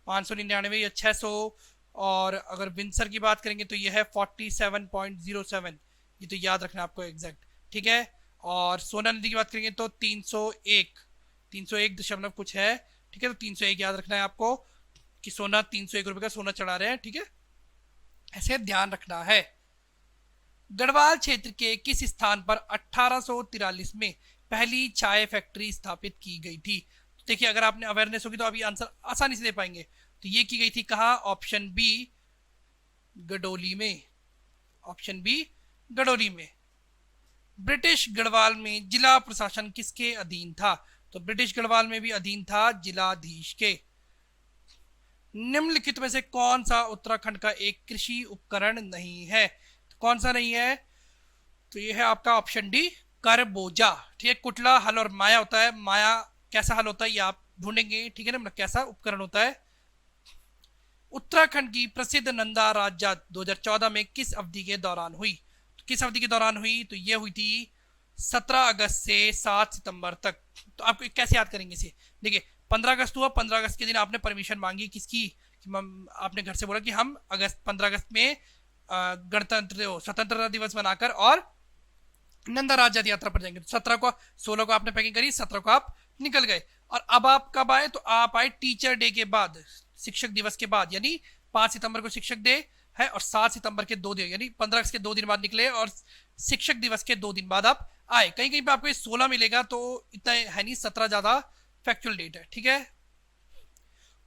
599 या 600। और अगर विंसर की बात करेंगे तो यह है 47.07, ये तो याद रखना आपको एग्जैक्ट। ठीक है। और सोना नदी की बात करेंगे तो 301 दशमलव कुछ है। ठीक है। तो 301 याद रखना है आपको कि सोना 301 रुपए का सोना चढ़ा रहे हैं। ठीक है, ऐसे ध्यान रखना है। गढ़वाल क्षेत्र के किस स्थान पर 1843 में पहली चाय फैक्ट्री स्थापित की गई थी? तो देखिए अगर आपने अवेयरनेस होगी तो अभी आंसर आसानी से दे पाएंगे। तो ये की गई थी कहाँ? ऑप्शन बी, गडोली में। ऑप्शन बी, गडोली में। ब्रिटिश गढ़वाल में जिला प्रशासन किसके अधीन था? तो ब्रिटिश गढ़वाल में भी अधीन था जिलाधीश के। निम्नलिखित में से कौन सा उत्तराखंड का एक कृषि उपकरण नहीं है? तो कौन सा नहीं है? तो ये है आपका ऑप्शन डी, करबोजा। ठीक है। कुटला, हल और माया होता है। माया कैसा हल होता है ये आप ढूंढेंगे। ठीक है ना, मतलब कैसा उपकरण होता है। उत्तराखंड की प्रसिद्ध नंदा राज्य 2014 में किस अवधि के दौरान हुई? तो किस अवधि के दौरान हुई? तो ये हुई थी 17 अगस्त से 7 सितंबर तक। तो आप कैसे याद करेंगे इसे? देखिए 15 अगस्त हुआ, 15 अगस्त के दिन आपने परमिशन मांगी किसकी? आपने घर से बोला कि हम 15 अगस्त में गणतंत्र स्वतंत्रता दिवस मनाकर और नंदा राज्य यात्रा पर जाएंगे। तो 17 को 16 को आपने पैकिंग करी, 17 को आप निकल गए। और अब आप कब आए? तो आप आए टीचर डे के बाद, शिक्षक दिवस के बाद, यानी 5 सितंबर को शिक्षक डे है और 7 सितंबर के 2 दिन, यानी 15 अगस्त के 2 दिन बाद निकले और शिक्षक दिवस के 2 दिन बाद आप आए, कहीं कहीं पे आपको ये 16 मिलेगा, तो इतना है नहीं, 17 ज्यादा फैक्चुअल डेट है। ठीक है,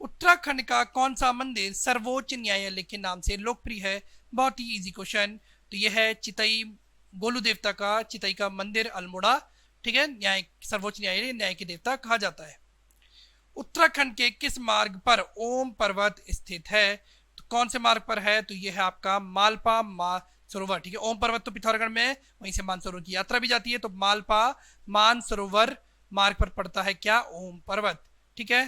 उत्तराखंड का कौन सा मंदिर सर्वोच्च न्यायालय के नाम से लोकप्रिय है? बहुत ही इजी क्वेश्चन। तो यह है चितई, गोलू देवता का चितई का मंदिर अल्मोड़ा। ठीक है, न्याय सर्वोच्च न्यायालय न्याय के देवता कहा जाता है। उत्तराखंड के किस मार्ग पर ओम पर्वत स्थित है? तो कौन से मार्ग पर है? तो यह है आपका मालपा सरोवर। ठीक है, ओम पर्वत तो पिथौरागढ़ में है, वहीं से मानसरोवर की यात्रा भी जाती है, तो मालपा मानसरोवर मार्ग पर पड़ता है क्या? ओम पर्वत। ठीक है,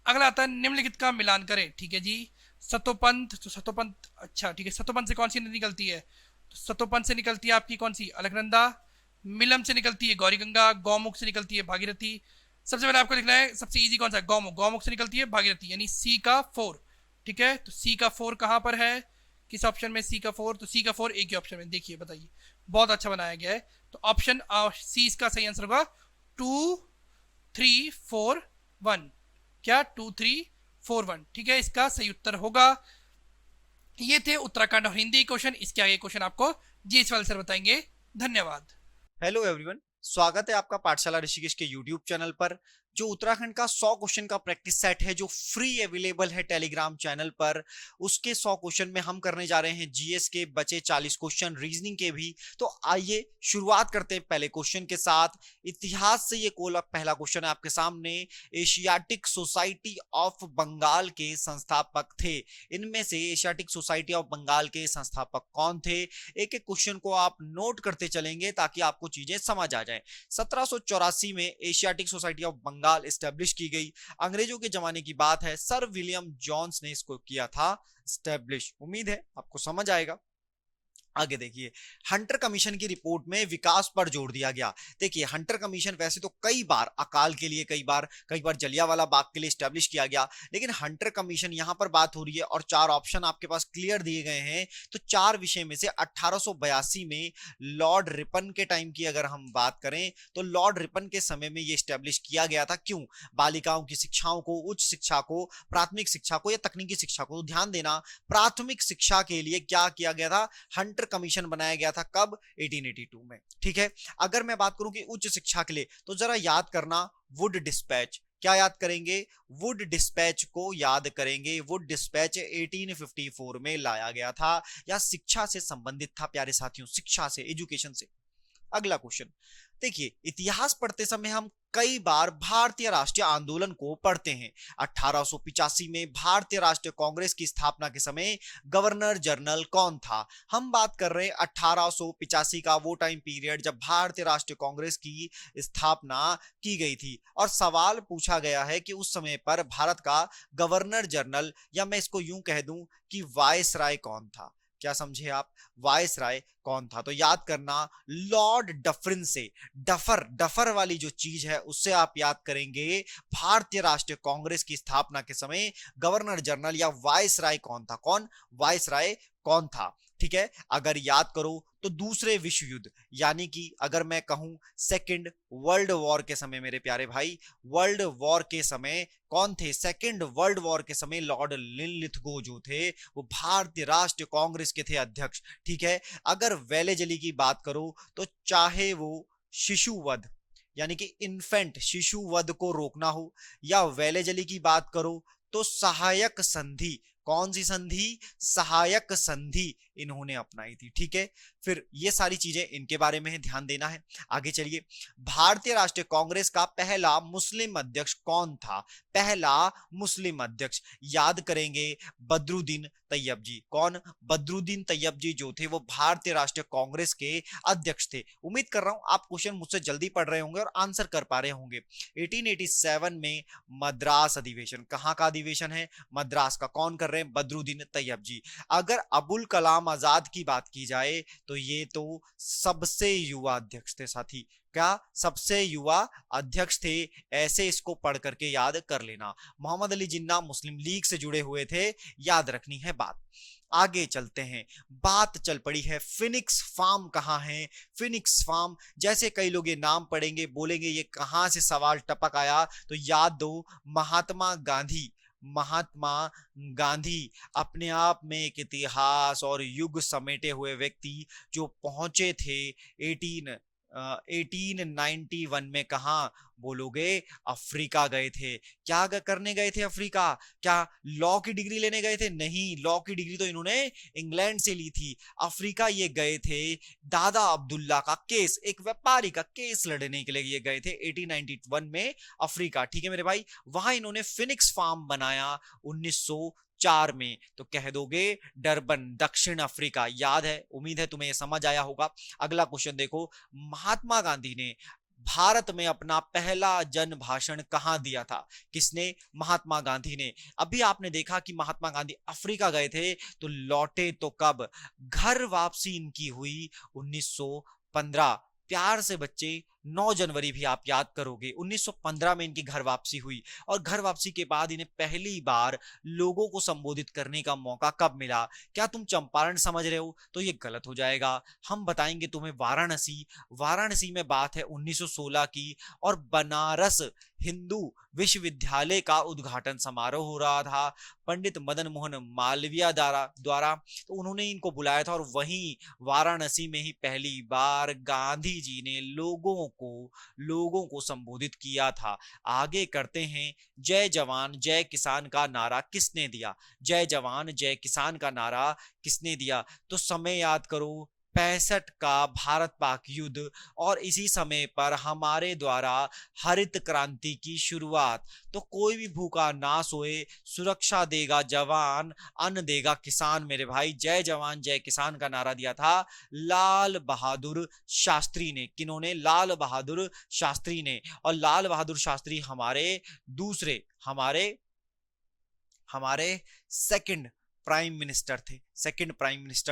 अगला आता है निम्नलिखित का मिलान करें। ठीक है जी, सतोपंथ, तो सतोपंथ, अच्छा ठीक है, सतोपंथ से कौन सी नदी निकलती है? तो सतोपंथ से निकलती है आपकी कौन सी? अलकनंदा। मिलम से निकलती है गौरीगंगा। गौमुख से निकलती है भागीरथी। सबसे पहले आपको लिखना है सबसे इजी कौन सा है? गौमुख। गौमुख से निकलती है भागीरथी, यानी सी का 4। ठीक है, तो सी का 4 कहां पर है? किस ऑप्शन में सी का 4? तो सी का 4 एक ही ऑप्शन में, देखिए बताइए, बहुत अच्छा बनाया गया है। तो ऑप्शन सी इसका सही आंसर होगा, 2 3 4 1। क्या? 2 3 4 1। ठीक है, इसका सही उत्तर होगा। ये थे उत्तराखंड और हिंदी क्वेश्चन। इसके आगे क्वेश्चन आपको जीएस वाले सर बताएंगे। धन्यवाद। हेलो एवरीवन, स्वागत है आपका पाठशाला ऋषिकेश के यूट्यूब चैनल पर। जो उत्तराखंड का 100 क्वेश्चन का प्रैक्टिस सेट है जो फ्री अवेलेबल है टेलीग्राम चैनल पर, उसके 100 क्वेश्चन में हम करने जा रहे हैं जीएस के बचे 40 क्वेश्चन, रीजनिंग के भी। तो आइए शुरुआत करते हैं पहले क्वेश्चन के साथ। इतिहास से ये पहला क्वेश्चन है आपके सामने। एशियाटिक सोसाइटी ऑफ बंगाल के संस्थापक थे। इनमें से एशियाटिक सोसाइटी ऑफ बंगाल के संस्थापक कौन थे? एक एक क्वेश्चन को आप नोट करते चलेंगे ताकि आपको चीजें समझ आ जाएं। 1784 में Asiatic society of Bengal establish की गई। अंग्रेजों के जमाने की बात है, सर विलियम जॉन्स ने इसको किया था एस्टेब्लिश। उम्मीद है आपको समझ आएगा। आगे देखिए, हंटर कमीशन की रिपोर्ट में विकास पर जोर दिया गया। देखिए, हंटर कमीशन वैसे तो कई बार अकाल के लिए, कई बार जलियांवाला बाग के लिए स्टैब्लिश किया गया, लेकिन हंटर कमीशन यहां पर बात हो रही है और 4 ऑप्शन आपके पास क्लियर दिए गए हैं। तो 4 विषय में से 1882 में लॉर्ड रिपन के टाइम की अगर हम बात करें तो लॉर्ड रिपन के समय में यह स्टैब्लिश किया गया था। क्यों? बालिकाओं की शिक्षाओं को, उच्च शिक्षा को, प्राथमिक शिक्षा को या तकनीकी शिक्षा को, ध्यान देना, प्राथमिक शिक्षा के लिए क्या किया गया था? हंटर कमीशन बनाया गया था। कब? 1882 में। ठीक है, अगर मैं बात करूं कि उच्च शिक्षा के लिए, तो जरा याद करना, वुड डिस्पैच। क्या याद करेंगे? वुड डिस्पैच को याद करेंगे। वुड डिस्पैच 1854 में लाया गया था, या शिक्षा से संबंधित था प्यारे साथियों, शिक्षा से, एजुकेशन से। अगला क्वेश्चन देखिए, इतिहास पढ़ते समय हम कई बार भारतीय राष्ट्रीय आंदोलन को पढ़ते हैं। 1885 में भारतीय राष्ट्रीय कांग्रेस की स्थापना के समय गवर्नर जनरल कौन था? हम बात कर रहे हैं 1885 का, वो टाइम पीरियड जब भारतीय राष्ट्रीय कांग्रेस की स्थापना की गई थी। और सवाल पूछा गया है कि उस समय पर भारत का गवर्नर जनरल, या मैं इसको यूं कह दूं कि वायसराय कौन था? क्या समझे आप? वायसराय कौन था? तो याद करना, लॉर्ड डफरिन से, डफर डफर वाली जो चीज है उससे आप याद करेंगे भारतीय राष्ट्रीय कांग्रेस की स्थापना के समय गवर्नर जनरल या वायसराय कौन था? कौन? वायसराय कौन था? ठीक है, अगर याद करो तो दूसरे विश्व युद्ध, यानी कि अगर मैं कहूं सेकेंड वर्ल्ड वॉर के समय, मेरे प्यारे भाई, वर्ल्ड वॉर के समय कौन थे? सेकेंड वर्ल्ड वॉर के समय लॉर्ड लिनलिथगो जो थे वो भारतीय राष्ट्रीय कांग्रेस के थे अध्यक्ष। ठीक है, अगर वेलेजली की बात करो तो चाहे वो शिशुवध, यानी कि इन्फेंट शिशुवध को रोकना हो, या वेलेजली की बात करो तो सहायक संधि, कौन सी संधि? सहायक संधि इन्होंने अपनाई थी। ठीक है, फिर ये सारी चीजें इनके बारे में है, ध्यान देना है। आगे चलिए, भारतीय राष्ट्रीय कांग्रेस का पहला मुस्लिम अध्यक्ष कौन था? पहला मुस्लिम अध्यक्ष याद करेंगे, बदरुद्दीन तैयब जी। कौन? बदरुद्दीन तैयब जी जो थे वो भारतीय राष्ट्रीय कांग्रेस के अध्यक्ष थे। उम्मीद कर रहा हूं आप क्वेश्चन मुझसे जल्दी पढ़ रहे होंगे और आंसर कर पा रहे होंगे। 1887 में मद्रास अधिवेशन, कहां का अधिवेशन है? मद्रास का। कौन कर रहे हैं? बदरुद्दीन तैयब जी। अगर अबुल कलाम आजाद की बात की जाए तो ये तो सबसे युवा अध्यक्ष थे साथी। क्या? सबसे युवा अध्यक्ष थे। ऐसे इसको पढ़ करके याद कर लेना। मोहम्मद अली जिन्ना मुस्लिम लीग से जुड़े हुए थे, याद रखनी है बात। आगे चलते हैं, बात चल पड़ी है फिनिक्स फार्म कहां है? फिनिक्स फार्म, जैसे कई लोग ये नाम पढ़ेंगे बोलेंगे ये कहां से सवाल टपक आया, तो याद दो, महात्मा गांधी। महात्मा गांधी अपने आप में एक इतिहास और युग समेटे हुए व्यक्ति जो पहुंचे थे 1891 में कहा बोलोगे? अफ्रीका गए थे। क्या करने गए थे अफ्रीका? क्या लॉ की डिग्री लेने गए थे? नहीं, लॉ की डिग्री तो इन्होंने इंग्लैंड से ली थी। अफ्रीका ये गए थे दादा अब्दुल्ला का केस, एक व्यापारी का केस लड़ने के लिए ये गए थे 1891 में अफ्रीका। ठीक है मेरे भाई। वहां इन्होंने फिनिक्स फार्म बनाया 1904 में। तो कह दोगे डरबन, दक्षिण अफ्रीका। याद है, उम्मीद है तुम्हें ये समझ आया होगा। अगला क्वेश्चन देखो, महात्मा गांधी ने भारत में अपना पहला जन भाषण कहां दिया था? किसने? महात्मा गांधी ने। अभी आपने देखा कि महात्मा गांधी अफ्रीका गए थे, तो लौटे तो कब? घर वापसी इनकी हुई 1915। प्यार से बच्चे 9 जनवरी भी आप याद करोगे, 1915 में इनकी घर वापसी हुई। और घर वापसी के बाद इन्हें पहली बार लोगों को संबोधित करने का मौका कब मिला? क्या तुम चंपारण समझ रहे हो? तो ये गलत हो जाएगा। हम बताएंगे तुम्हें वाराणसी। वाराणसी में बात है 1916 की, और बनारस हिंदू विश्वविद्यालय का उद्घाटन समारोह हो रहा था पंडित मदन मोहन मालवीय द्वारा। तो उन्होंने इनको बुलाया था, और वहीं वाराणसी में ही पहली बार गांधी जी ने लोगों को संबोधित किया था। आगे करते हैं, जय जवान जय किसान का नारा किसने दिया? जय जवान जय किसान का नारा किसने दिया? तो समय याद करो, 65 का भारत पाक युद्ध, और इसी समय पर हमारे द्वारा हरित क्रांति की शुरुआत। तो कोई भी भूखा ना सोए, सुरक्षा देगा जवान, अन्न देगा किसान। मेरे भाई, जय जवान जय किसान का नारा दिया था लाल बहादुर शास्त्री ने। किन्होंने? लाल बहादुर शास्त्री ने। और लाल बहादुर शास्त्री हमारे सेकंड प्राइम मिनिस्टर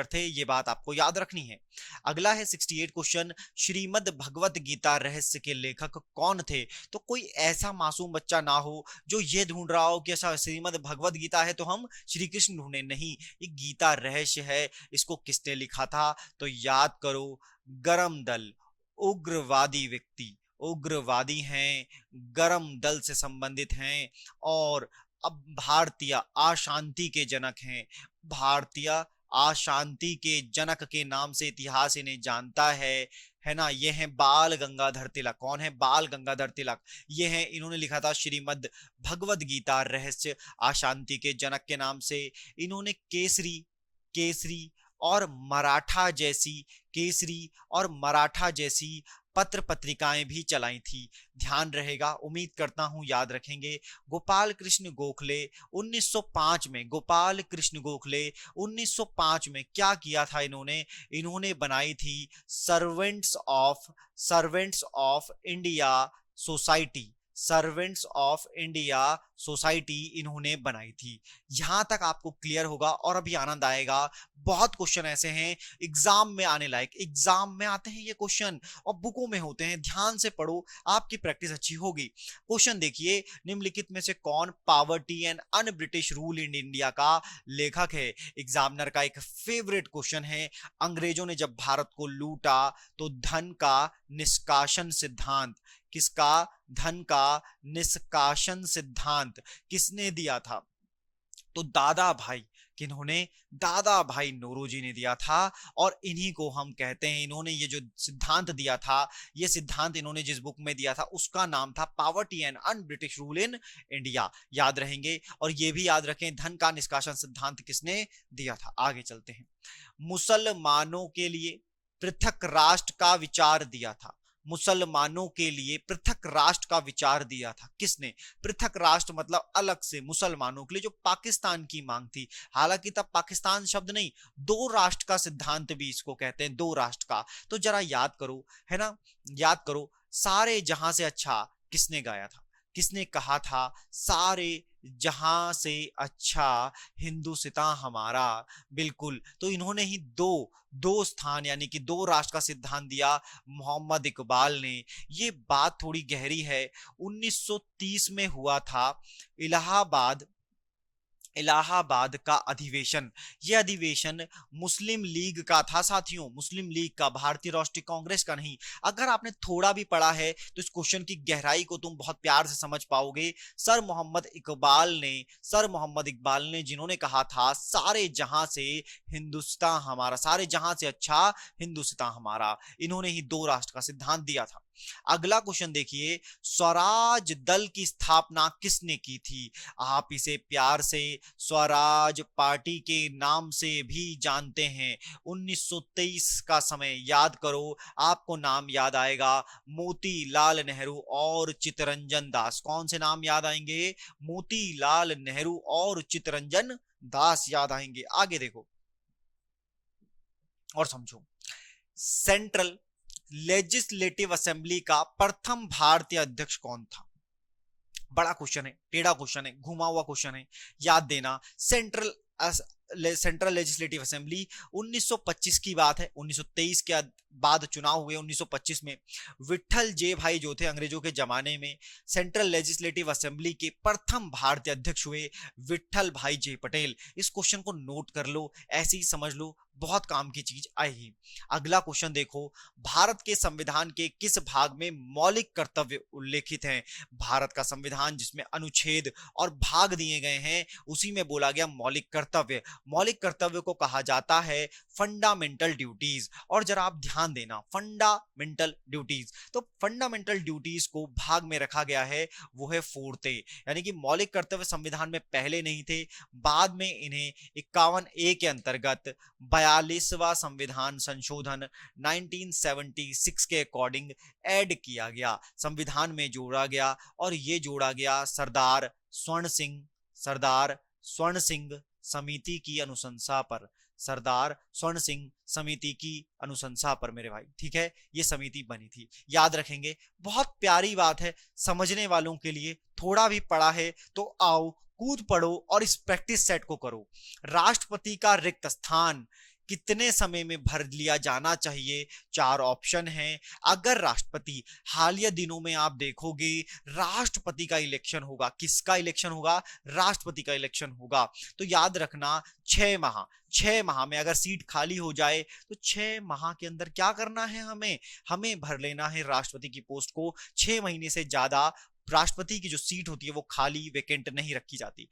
थे। ये बात आपको याद रखनी है। अगला है 68 क्वेश्चन, श्रीमद् भगवत गीता रहस्य के लेखक कौन थे? तो कोई ऐसा मासूम बच्चा ना हो जो ये ढूंढ रहा हो कि ऐसा श्रीमद् भगवत गीता है तो हम श्री कृष्ण ढूंढे। नहीं, ये गीता रहस्य है। इसको किसने लिखा था? तो याद करो, गरम दल, उग्रवादी व्यक्ति, उग्रवादी हैं, गरम दल से संबंधित हैं, और अब भारतीय अशांति के जनक हैं। भारतीय अशांति के जनक के नाम से इतिहास इन्हें जानता है ना। ये हैं बाल गंगाधर तिलक। कौन है? बाल गंगाधर तिलक। ये हैं, इन्होंने लिखा था श्रीमद् भगवद गीता रहस्य अशांति के जनक के नाम से। इन्होंने केसरी और मराठा जैसी पत्र पत्रिकाएं भी चलाई थी। ध्यान रहेगा, उम्मीद करता हूं याद रखेंगे। गोपाल कृष्ण गोखले 1905 में क्या किया था इन्होंने बनाई थी सर्वेंट्स ऑफ इंडिया सोसाइटी। इन्होंने बनाई थी। यहां तक आपको क्लियर होगा और अभी आनंद आएगा। बहुत क्वेश्चन ऐसे हैं एग्जाम में आने लायक, एग्जाम में आते हैं ये क्वेश्चन और बुकों में होते हैं। ध्यान से पढ़ो, आपकी प्रैक्टिस अच्छी होगी। क्वेश्चन देखिए, निम्नलिखित में से कौन poverty and un British rule in India का लेखक है? एग्जामिनर का एक फेवरेट क्वेश्चन है। अंग्रेजों ने जब भारत को लूटा तो धन का निष्कासन सिद्धांत, किसका? धन का निष्कासन सिद्धांत किसने दिया था? तो दादा भाई, किन्होंने? दादा भाई नौरोजी ने दिया था। और इन्हीं को हम कहते हैं, इन्होंने ये जो सिद्धांत दिया था, ये सिद्धांत इन्होंने जिस बुक में दिया था उसका नाम था poverty and un British rule in India. याद रहेंगे। और ये भी याद रखें, धन का निष्कासन सिद्धांत किसने दिया था। आगे चलते हैं। मुसलमानों के लिए पृथक राष्ट्र का विचार दिया था। मुसलमानों के लिए पृथक राष्ट्र का विचार दिया था किसने? पृथक राष्ट्र मतलब अलग से मुसलमानों के लिए, जो पाकिस्तान की मांग थी। हालांकि तब पाकिस्तान शब्द नहीं, दो राष्ट्र का सिद्धांत भी इसको कहते हैं, दो राष्ट्र का। तो जरा याद करो, है ना, याद करो। सारे जहां से अच्छा किसने गाया था? किसने कहा था? सारे जहां से अच्छा हिंदुस्तान हमारा। बिल्कुल। तो इन्होंने ही दो स्थान यानी कि दो राष्ट्र का सिद्धांत दिया, मोहम्मद इकबाल ने। ये बात थोड़ी गहरी है। 1930 में हुआ था इलाहाबाद का अधिवेशन, यह अधिवेशन मुस्लिम लीग का था साथियों, मुस्लिम लीग का, भारतीय राष्ट्रीय कांग्रेस का नहीं। अगर आपने थोड़ा भी पढ़ा है तो इस क्वेश्चन की गहराई को तुम बहुत प्यार से समझ पाओगे। सर मोहम्मद इकबाल ने जिन्होंने कहा था सारे जहां से हिंदुस्तान हमारा, सारे जहां से अच्छा हिंदुस्तान हमारा, इन्होंने ही दो राष्ट्र का सिद्धांत दिया था। अगला क्वेश्चन देखिए, स्वराज दल की स्थापना किसने की थी? आप इसे प्यार से स्वराज पार्टी के नाम से भी जानते हैं। 1923 का समय याद करो, आपको नाम याद आएगा, मोतीलाल नेहरू और चित्तरंजन दास। कौन से नाम याद आएंगे? मोतीलाल नेहरू और चित्तरंजन दास याद आएंगे। आगे देखो और समझो, सेंट्रल लेजिस्लेटिव असेंबली का प्रथम भारतीय अध्यक्ष कौन था? बड़ा क्वेश्चन है, टेढ़ा क्वेश्चन है, घुमा हुआ क्वेश्चन है, याद देना। सेंट्रल लेजिस्लेटिव असेंबली 1925 की बात है। 1923 के बाद चुनाव हुए। 1925 में विठल जे भाई जो थे अंग्रेजों के जमाने में सेंट्रल लेजिस्लेटिव असेंबली के प्रथम भारतीय अध्यक्ष हुए, विठल भाई जे पटेल। इस क्वेश्चन को नोट कर लो, ऐसे ही समझ लो, बहुत काम की चीज आएगी। अगला क्वेश्चन देखो, भारत के संविधान के किस भाग में मौलिक कर्तव्य उल्लेखित हैं? भारत का संविधान जिसमें अनुच्छेद और भाग दिए गए हैं, उसी में बोला गया मौलिक कर्तव्य। मौलिक कर्तव्य को कहा जाता है फंडामेंटल ड्यूटीज। और जरा आप ध्यान देना, फंडामेंटल ड्यूटीज, तो फंडामेंटल ड्यूटीज को भाग में रखा गया है, वो है 4 यानी कि मौलिक कर्तव्य संविधान में पहले नहीं थे, बाद में इन्हें 51A के अंतर्गत 42वां संविधान संशोधन 1976 के अकॉर्डिंग ऐड किया गया, संविधान में जोड़ा गया। और ये जोड़ा गया सरदार स्वर्ण सिंह समिति की अनुशंसा पर, सरदार स्वर्ण सिंह समिति की अनुशंसा पर मेरे भाई, ठीक है, ये समिति बनी थी, याद रखेंगे। बहुत प्यारी बात है समझने वालों के लिए, थोड़ा भी पढ़ा है तो आओ कूद पड़ो और इस प्रैक्टिस सेट को करो। राष्ट्रपति का रिक्त स्थान कितने समय में भर लिया जाना चाहिए? 4 ऑप्शन हैं। अगर राष्ट्रपति, हालिया दिनों में आप देखोगे राष्ट्रपति का इलेक्शन होगा, किसका इलेक्शन होगा? राष्ट्रपति का इलेक्शन होगा, तो याद रखना 6 माह, 6 माह में अगर सीट खाली हो जाए तो 6 माह के अंदर क्या करना है? हमें भर लेना है राष्ट्रपति की पोस्ट को। 6 महीने से ज्यादा राष्ट्रपति की जो सीट होती है वो खाली वेकेंट नहीं रखी जाती।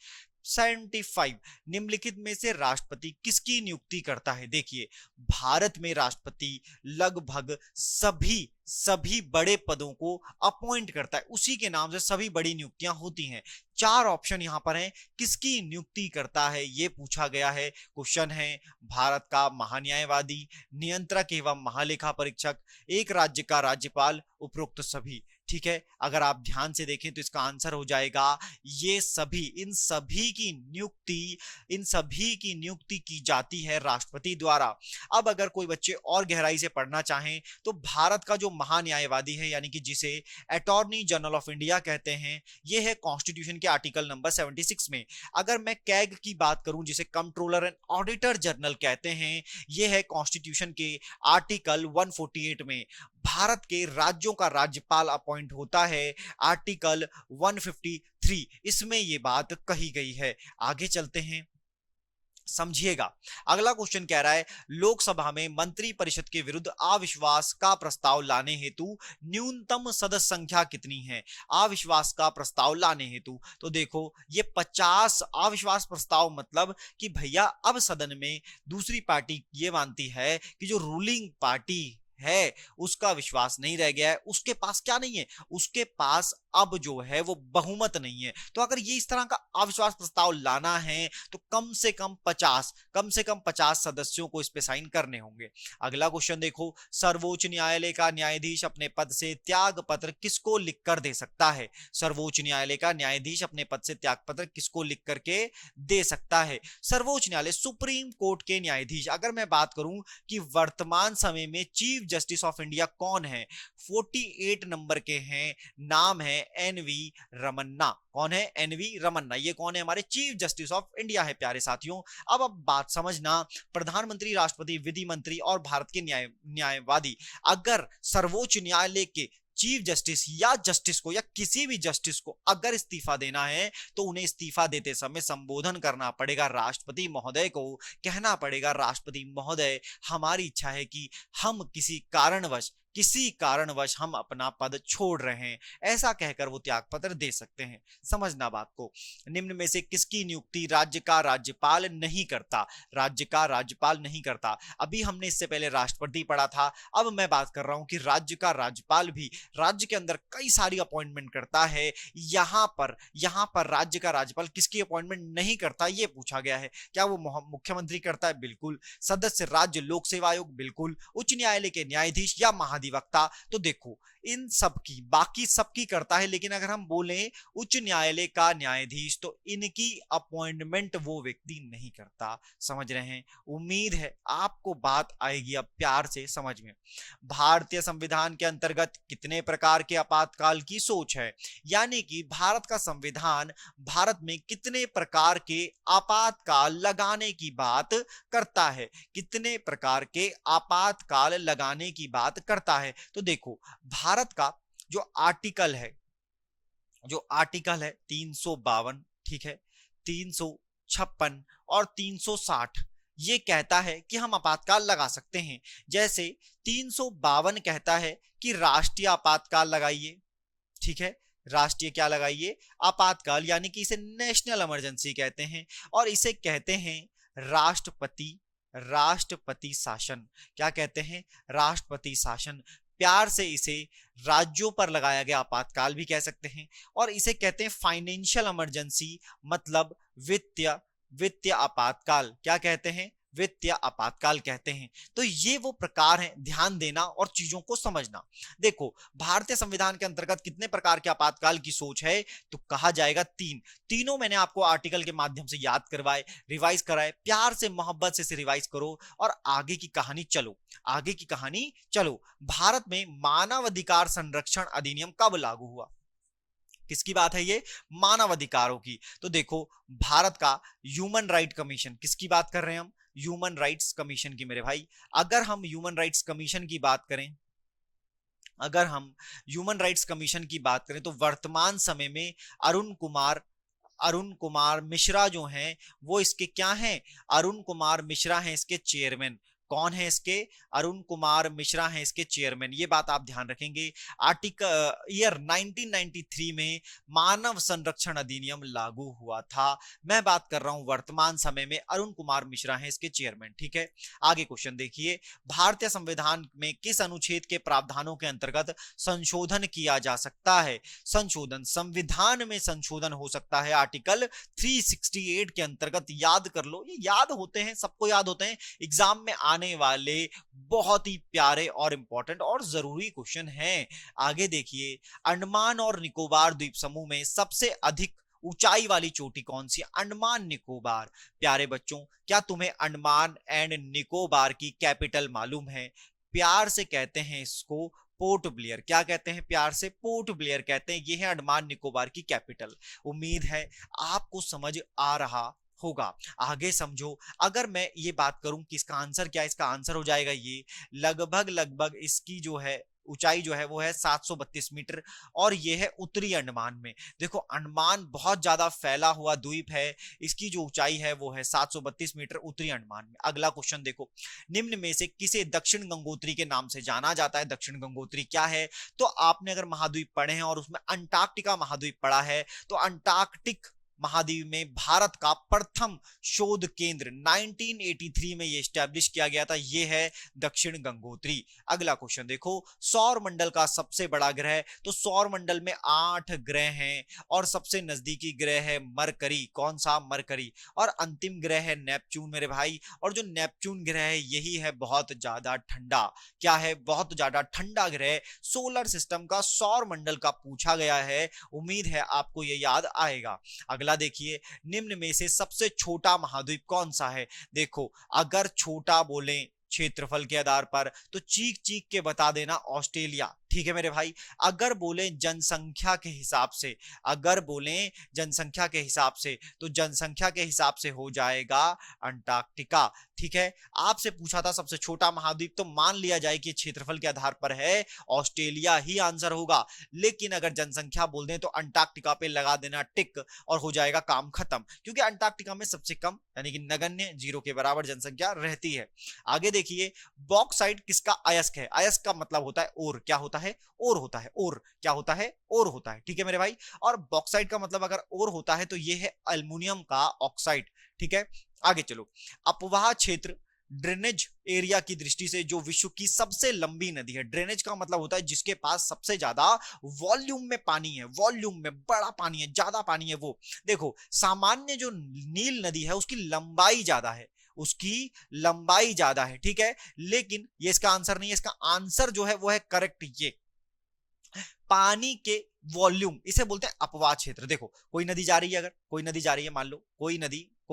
75 निम्नलिखित में से राष्ट्रपति किसकी नियुक्ति करता है? देखिए, भारत में राष्ट्रपति लगभग सभी बड़े पदों को अपॉइंट करता है, उसी के नाम से सभी बड़ी नियुक्तियां होती हैं। 4 ऑप्शन यहां पर हैं, किसकी नियुक्ति करता है ये पूछा गया है। क्वेश्चन है, भारत का महान्यायवादी, नियंत्रक एवं महालेखा परीक्षक, एक राज्य का राज्यपाल, उपरोक्त सभी। ठीक है, अगर आप ध्यान से देखें तो इसका आंसर हो जाएगा ये सभी। इन सभी की नियुक्ति की जाती है राष्ट्रपति द्वारा। अब अगर कोई बच्चे और गहराई से पढ़ना चाहें तो भारत का जो महान्यायवादी है, यानी कि जिसे अटॉर्नी जनरल ऑफ इंडिया कहते हैं, यह है कॉन्स्टिट्यूशन के आर्टिकल नंबर 76 में। अगर मैं कैग की बात करूं, जिसे कंट्रोलर एंड ऑडिटर जनरल कहते हैं, यह है कॉन्स्टिट्यूशन के आर्टिकल 148 में। भारत के राज्यों का राज्यपाल अपॉइंट होता है आर्टिकल 153, इसमें यह बात कही गई है। आगे चलते हैं, समझिएगा। अगला क्वेश्चन कह रहा है, लोकसभा में मंत्री परिषद के विरुद्ध अविश्वास का प्रस्ताव लाने हेतु न्यूनतम सदस्य संख्या कितनी है? अविश्वास का प्रस्ताव लाने हेतु, तो देखो ये 50 अविश्वास प्रस्ताव, मतलब कि भैया अब सदन में दूसरी पार्टी ये मानती है कि जो रूलिंग पार्टी है उसका विश्वास नहीं रह गया है, उसके पास क्या नहीं है, उसके पास अब जो है वो बहुमत नहीं है। तो अगर ये इस तरह का अविश्वास प्रस्ताव लाना है तो कम से कम 50 सदस्यों को इस पे साइन करने होंगे। अगला क्वेश्चन देखो, सर्वोच्च न्यायालय का न्यायाधीश अपने पद से त्याग पत्र किसको लिखकर दे सकता है? सर्वोच्च न्यायालय का न्यायाधीश अपने पद से त्याग पत्र किसको लिख करके दे सकता है? सर्वोच्च न्यायालय, सुप्रीम कोर्ट के न्यायाधीश। अगर मैं बात करूं कि वर्तमान समय में चीफ जस्टिस ऑफ इंडिया कौन है, 48 नंबर के हैं, नाम है एनवी रमन्ना। कौन है? एनवी रमन्ना। ये कौन है? हमारे चीफ जस्टिस ऑफ इंडिया है प्यारे साथियों। अब बात समझना, प्रधानमंत्री, राष्ट्रपति, विधि मंत्री और भारत के न्यायवादी अगर सर्वोच्च न्यायालय के चीफ जस्टिस या जस्टिस को या किसी भी जस्टिस को अगर इस्तीफा देना है तो उन्हें इस्तीफा देते समय संबोधन करना पड़ेगा राष्ट्रपति महोदय को, कहना पड़ेगा राष्ट्रपति महोदय हमारी इच्छा है कि हम किसी कारणवश हम अपना पद छोड़ रहे हैं, ऐसा कहकर वो त्यागपत्र दे सकते हैं। समझना बात को। निम्न में से किसकी नियुक्ति राज्य का राज्यपाल नहीं करता? राज्य का राज्यपाल नहीं करता। अभी हमने इससे पहले राष्ट्रपति पढ़ा था, अब मैं बात कर रहा हूं कि राज्य का राज्यपाल भी राज्य के अंदर कई सारी अपॉइंटमेंट करता है। यहां पर राज्य का राज्यपाल किसकी अपॉइंटमेंट नहीं करता ये पूछा गया है। क्या वो मुख्यमंत्री करता है? बिल्कुल। सदस्य राज्य लोक सेवा आयोग? बिल्कुल। उच्च न्यायालय के न्यायाधीश या महाधिवक्ता? तो देखो इन सब की, बाकी सबकी करता है, लेकिन अगर हम बोलें उच्च न्यायालय का न्यायाधीश तो इनकी अपॉइंटमेंट वो व्यक्ति नहीं करता। समझ रहे हैं? उम्मीद है आपको बात आएगी अब प्यार से समझ में। भारतीय संविधान के अंतर्गत कितने प्रकार के आपातकाल की सोच है? यानी कि भारत का संविधान भारत में कितने प्रकार के आपातकाल लगाने की बात करता है? कितने प्रकार के आपातकाल लगाने की बात करता है? तो देखो भारत का जो आर्टिकल है 352, ठीक है, 356 और 360 ये कहता है कि हम आपातकाल लगा सकते हैं। जैसे 352 कहता है कि राष्ट्रीय आपातकाल लगाइए, ठीक है, राष्ट्रीय क्या लगाइए? आपातकाल, यानी कि इसे नेशनल इमरजेंसी कहते हैं। और इसे कहते हैं राष्ट्रपति शासन। क्या कहते हैं? राष्ट्रपति शासन। प्यार से इसे राज्यों पर लगाया गया आपातकाल भी कह सकते हैं। और इसे कहते हैं फाइनेंशियल इमरजेंसी, मतलब वित्तीय आपातकाल। क्या कहते हैं? वित्तीय आपातकाल कहते हैं। तो ये वो प्रकार हैं, ध्यान देना और चीजों को समझना। देखो भारतीय संविधान के अंतर्गत कितने प्रकार के आपातकाल की सोच है? तो कहा जाएगा तीनों मैंने आपको आर्टिकल के माध्यम से याद करवाए, रिवाइज कराए। प्यार से मोहब्बत से रिवाइज करो और आगे की कहानी चलो। भारत में मानव अधिकार संरक्षण अधिनियम कब लागू हुआ? किसकी बात है ये? मानव अधिकारों की। तो देखो भारत का ह्यूमन राइट कमीशन, किसकी बात कर रहे हैं हम? ह्यूमन राइट्स कमीशन की मेरे भाई। अगर हम ह्यूमन राइट्स कमीशन की बात करें तो वर्तमान समय में अरुण कुमार मिश्रा जो हैं वो इसके क्या हैं? अरुण कुमार मिश्रा हैं इसके चेयरमैन। कौन है इसके? अरुण कुमार मिश्रा हैं इसके चेयरमैन। ये बात आप ध्यान रखेंगे। ईयर 1993 में मानव संरक्षण अधिनियम लागू हुआ था। मैं बात कर रहा हूं वर्तमान समय में अरुण कुमार मिश्रा हैं इसके चेयरमैन, ठीक है। आगे क्वेश्चन देखिए, भारतीय संविधान में किस अनुच्छेद के प्रावधानों के अंतर्गत संशोधन किया जा सकता है? संविधान में संशोधन हो सकता है आर्टिकल 368 के अंतर्गत। याद कर लो, ये याद होते हैं, सबको याद होते हैं, एग्जाम में आने वाले बहुत ही प्यारे और इंपॉर्टेंट और जरूरी क्वेश्चन हैं। आगे देखिए, अंडमान और निकोबार द्वीप समूह में सबसे अधिक ऊंचाई वाली चोटी कौन सी? अंडमान निकोबार। प्यारे बच्चों, क्या तुम्हें अंडमान एंड निकोबार की कैपिटल मालूम है? प्यार से कहते हैं इसको पोर्ट ब्लेयर। क्या कहते हैं? प्यार से पोर्ट ब्लेयर कहते हैं। यह है अंडमान निकोबार की कैपिटल। उम्मीद है आपको समझ आ रहा होगा। आगे समझो, अगर मैं ये बात करूं कि इसका आंसर क्या है, इसका आंसर हो जाएगा ये लगभग इसकी जो है ऊंचाई जो है वो है 732 मीटर और ये है उत्तरी अंडमान में। देखो अंडमान बहुत ज्यादा फैला हुआ द्वीप है, इसकी जो ऊंचाई है वो है 732 मीटर उत्तरी अंडमान में। अगला क्वेश्चन देखो, निम्न में से किसे दक्षिण गंगोत्री के नाम से जाना जाता है? दक्षिण गंगोत्री क्या है? तो आपने अगर महाद्वीप पढ़े हैं और उसमें अंटार्कटिका महाद्वीप पढ़ा है तो अंटार्कटिक महाद्वीप में भारत का प्रथम शोध केंद्र 1983 में यह स्टैब्लिश किया गया था, यह है दक्षिण गंगोत्री। अगला क्वेश्चन देखो, सौर मंडल का सबसे बड़ा ग्रह, तो सौर मंडल में 8 ग्रह हैं और सबसे नजदीकी ग्रह है मरकरी। कौन सा? मरकरी। और अंतिम ग्रह है नेपच्यून मेरे भाई। और जो नेपच्यून ग्रह है यही है बहुत ज्यादा ठंडा। क्या है? बहुत ज्यादा ठंडा ग्रह। सोलर सिस्टम का, सौर मंडल का पूछा गया है, उम्मीद है आपको यह याद आएगा। अगला देखिए, निम्न में से सबसे छोटा महाद्वीप कौन सा है? देखो अगर छोटा बोलें क्षेत्रफल के आधार पर तो चीख चीख के बता देना ऑस्ट्रेलिया, ठीक है मेरे भाई। अगर बोले जनसंख्या के हिसाब से, अगर बोले जनसंख्या के हिसाब से, तो जनसंख्या के हिसाब से हो जाएगा अंटार्कटिका। ठीक है, आपसे पूछा था सबसे छोटा महाद्वीप, तो मान लिया जाए कि क्षेत्रफल के आधार पर है, ऑस्ट्रेलिया ही आंसर होगा। लेकिन अगर जनसंख्या बोल दें तो अंटार्कटिका पे लगा देना टिक और हो जाएगा काम खत्म, क्योंकि अंटार्कटिका में सबसे कम यानी कि नगण्य 0 के बराबर जनसंख्या रहती है। आगे देखिए, बॉक्साइट किसका अयस्क है? अयस्क का मतलब होता है और, क्या होता है? और होता है, और क्या होता है? और होता है। ठीक है मेरे भाई, और बॉक्साइट का मतलब अगर और होता है तो ये है एल्युमिनियम का ऑक्साइड। ठीक है, आगे चलो। अपवाह क्षेत्र ड्रेनेज एरिया की दृष्टि से जो विश्व की सबसे लंबी नदी है, ड्रेनेज का मतलब होता है जिसके पास सबसे ज्यादा वॉल्यूम में पानी है, वॉल्यूम में बड़ा पानी है, ज्यादा पानी है वो। देखो, सामान्य जो नील नदी है उसकी लंबाई ज्यादा है, उसकी लंबाई ज्यादा है। ठीक है, लेकिन ये इसका आंसर नहीं है, इसका आंसर जो है वो है करेक्ट, ये पानी के वॉल्यूम, इसे बोलते हैं अपवाह क्षेत्र। देखो, कोई नदी जा रही है, अगर कोई नदी जा रही है, मान लो कोई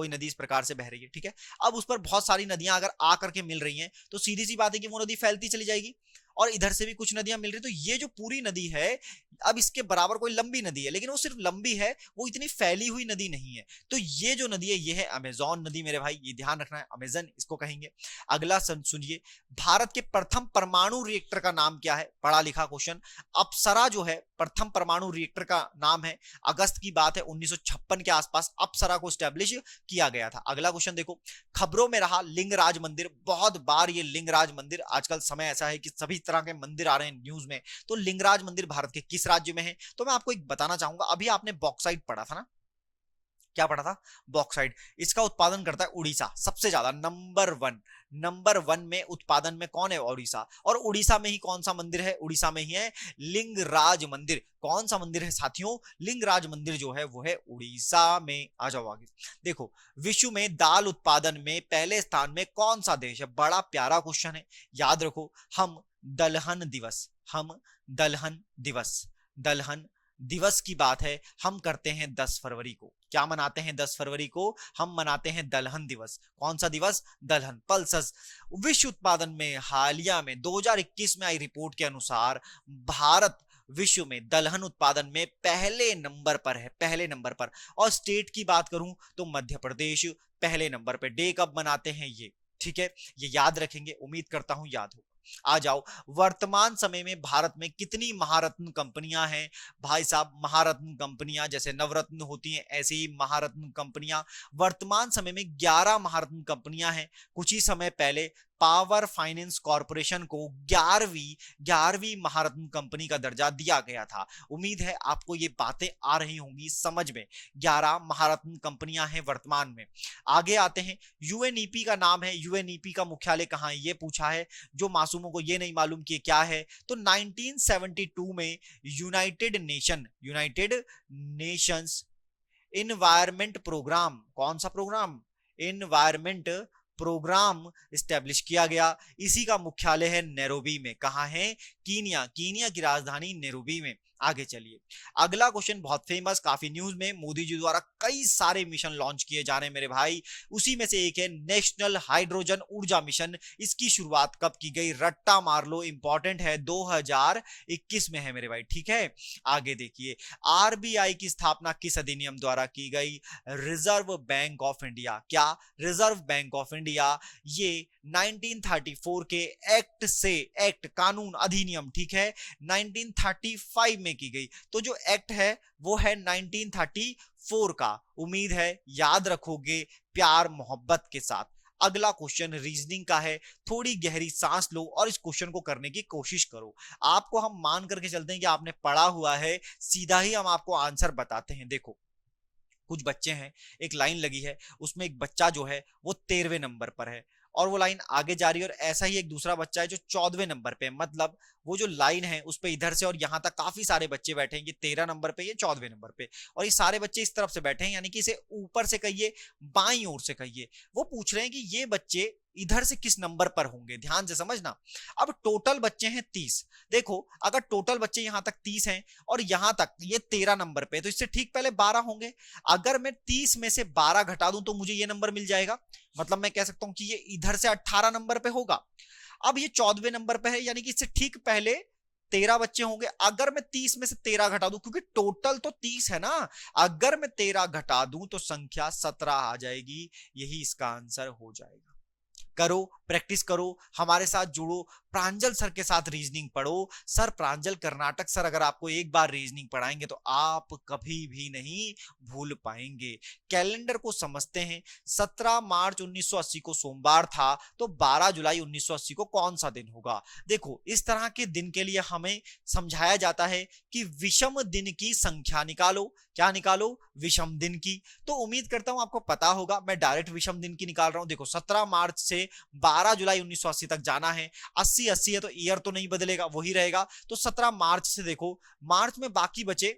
नदी इस प्रकार से बह रही है। ठीक है, अब उस पर बहुत सारी नदियां अगर आकर के मिल रही हैं तो सीधी सी बात है कि वो नदी फैलती चली जाएगी, और इधर से भी कुछ नदियां मिल रही, तो ये जो पूरी नदी है, अब इसके बराबर कोई लंबी नदी है, लेकिन वो सिर्फ लंबी है, वो इतनी फैली हुई नदी नहीं है। तो ये जो नदी है ये है अमेजोन नदी मेरे भाई, ये ध्यान रखना है, अमेजन इसको कहेंगे। अगला सुनिए, भारत के प्रथम परमाणु रिएक्टर का नाम क्या है? पढ़ा लिखा क्वेश्चन। अप्सरा जो है प्रथम परमाणु रिएक्टर का नाम है, अगस्त की बात है, 1956 के आसपास अप्सरा को स्टैब्लिश किया गया था। अगला क्वेश्चन देखो, खबरों में रहा लिंगराज मंदिर, बहुत बार ये लिंगराज मंदिर, आजकल समय ऐसा है कि सभी तरह के मंदिर आ रहे हैं न्यूज में, तो लिंगराज मंदिर भारत के किस राज्य में है? तो मैं आपको एक बताना चाहूंगा, अभी आपने बॉक्साइट पढ़ा था ना, क्या पढ़ा था? बॉक्साइट। इसका उत्पादन करता है उड़ीसा सबसे ज्यादा, नंबर वन में उत्पादन में कौन है? उड़ीसा। और उड़ीसा में ही कौन सा मंदिर है? उड़ीसा में ही है लिंगराज मंदिर। कौन सा मंदिर है साथियों? लिंगराज मंदिर जो है वो है उड़ीसा में। आ जाओ आगे। देखो, विश्व में दाल उत्पादन में पहले स्थान में कौन सा देश है? बड़ा प्यारा क्वेश्चन है, याद रखो। हम दलहन दिवस की बात है, हम करते हैं 10 फरवरी को। क्या मनाते हैं 10 फरवरी को? हम मनाते हैं दलहन दिवस। कौन सा दिवस? दलहन, पल्सेस। विश्व उत्पादन में हालिया में 2021 में आई रिपोर्ट के अनुसार भारत विश्व में दलहन उत्पादन में पहले नंबर पर है, पहले नंबर पर। और स्टेट की बात करूं तो मध्य प्रदेश पहले नंबर पे। डे कब मनाते हैं ये? ठीक है, ये याद रखेंगे, उम्मीद करता हूं याद हो। आ जाओ, वर्तमान समय में भारत में कितनी महारत्न कंपनियां हैं? भाई साहब, महारत्न कंपनियां जैसे नवरत्न होती हैं, ऐसे ही महारत्न कंपनियां वर्तमान समय में 11 महारत्न कंपनियां हैं। कुछ ही समय पहले पावर फाइनेंस कॉर्पोरेशन को 11वीं महारत्न कंपनी का दर्जा दिया गया था। उम्मीद है आपको ये बातें आ रही होंगी समझ में। 11 महारत्न कंपनियां हैं वर्तमान में। आगे आते हैं, यूएनईपी का नाम है, यूएनईपी का मुख्यालय कहां है ये पूछा है, जो मासूमों को ये नहीं मालूम कि क्या है, तो 1972 में यूनाइटेड नेशंस इन्वायरमेंट प्रोग्राम, कौन सा प्रोग्राम? इन्वायरमेंट प्रोग्राम स्टैब्लिश किया गया। इसी का मुख्यालय है नैरोबी में। कहां है? कीनिया की राजधानी नैरोबी में। आगे चलिए, अगला क्वेश्चन बहुत फेमस, काफी न्यूज में, मोदी जी द्वारा कई सारे मिशन लॉन्च किए जा रहे हैं मेरे भाई, उसी में से एक है नेशनल हाइड्रोजन ऊर्जा मिशन। इसकी शुरुआत कब की गई? रट्टा मार लो, इंपॉर्टेंट है, 2021 में है मेरे भाई। ठीक है, आगे देखिए, आरबीआई की स्थापना किस अधिनियम द्वारा की गई? Reserve Bank of India. क्या? Reserve Bank of India. ये 1934 के एक्ट कानून अधिनियम, ठीक है, 1935 में की गई। तो जो एक्ट है वो है 1934 का। उम्मीद है याद रखोगे प्यार मोहब्बत के साथ। अगला क्वेश्चन रीजनिंग का है, थोड़ी गहरी सांस लो और इस क्वेश्चन को करने की कोशिश करो। आपको हम मान करके चलते हैं कि आपने पढ़ा हुआ है, सीधा ही हम आपको आंसर बताते हैं। देखो, कुछ बच्चे हैं, एक लाइन लगी है, उसमें एक बच्चा जो है वो 13वें नंबर पर है और वो लाइन आगे जा रही है, और ऐसा ही एक दूसरा बच्चा है जो 14वें नंबर पे है। मतलब वो जो लाइन है उस पे इधर से और यहां तक काफी सारे बच्चे बैठे हैं, ये 13 नंबर पे, ये 14वें नंबर पे, और ये सारे बच्चे इस तरफ से बैठे हैं, यानी कि इसे ऊपर से कहिए, बाईं ओर से कहिए। वो पूछ रहे हैं कि ये बच्चे इधर से किस नंबर पर होंगे, ध्यान से समझना। अब टोटल बच्चे हैं 30। देखो, अगर टोटल बच्चे यहां तक 30 हैं और यहां तक ये 13 नंबर पे, तो इससे ठीक पहले 12 होंगे। अगर मैं 30 में से 12 घटा दूं तो मुझे ये नंबर मिल जाएगा। मतलब मैं कह सकता हूं कि ये इधर से 18 नंबर पे होगा। अब ये 14वें नंबर पे है, यानी कि इससे ठीक पहले 13 बच्चे होंगे। अगर मैं 30 में से 13 घटा दूं, क्योंकि टोटल तो 30 है ना, अगर मैं 13 घटा दूं तो संख्या 17 आ जाएगी। यही इसका आंसर हो जाएगा। करो, प्रैक्टिस करो, हमारे साथ जुड़ो, प्रांजल सर के साथ रीजनिंग पढ़ो। सर प्रांजल कर्नाटक सर अगर आपको एक बार रीजनिंग पढ़ाएंगे तो आप कभी भी नहीं भूल पाएंगे। कैलेंडर को समझते हैं, 17 मार्च 1980 को सोमवार था, तो 12 जुलाई 1980 को कौन सा दिन होगा? देखो, इस तरह के दिन के लिए हमें समझाया जाता है कि विषम दिन की संख्या निकालो। क्या निकालो? विषम दिन की। तो उम्मीद करता हूं आपको पता होगा, मैं डायरेक्ट विषम दिन की निकाल रहा हूं। देखो, 17 मार्च से 12 जुलाई 1980 तक जाना है। 80 80 है तो ईयर तो नहीं बदलेगा, वही रहेगा। तो 17 मार्च से देखो, मार्च में बाकी बचे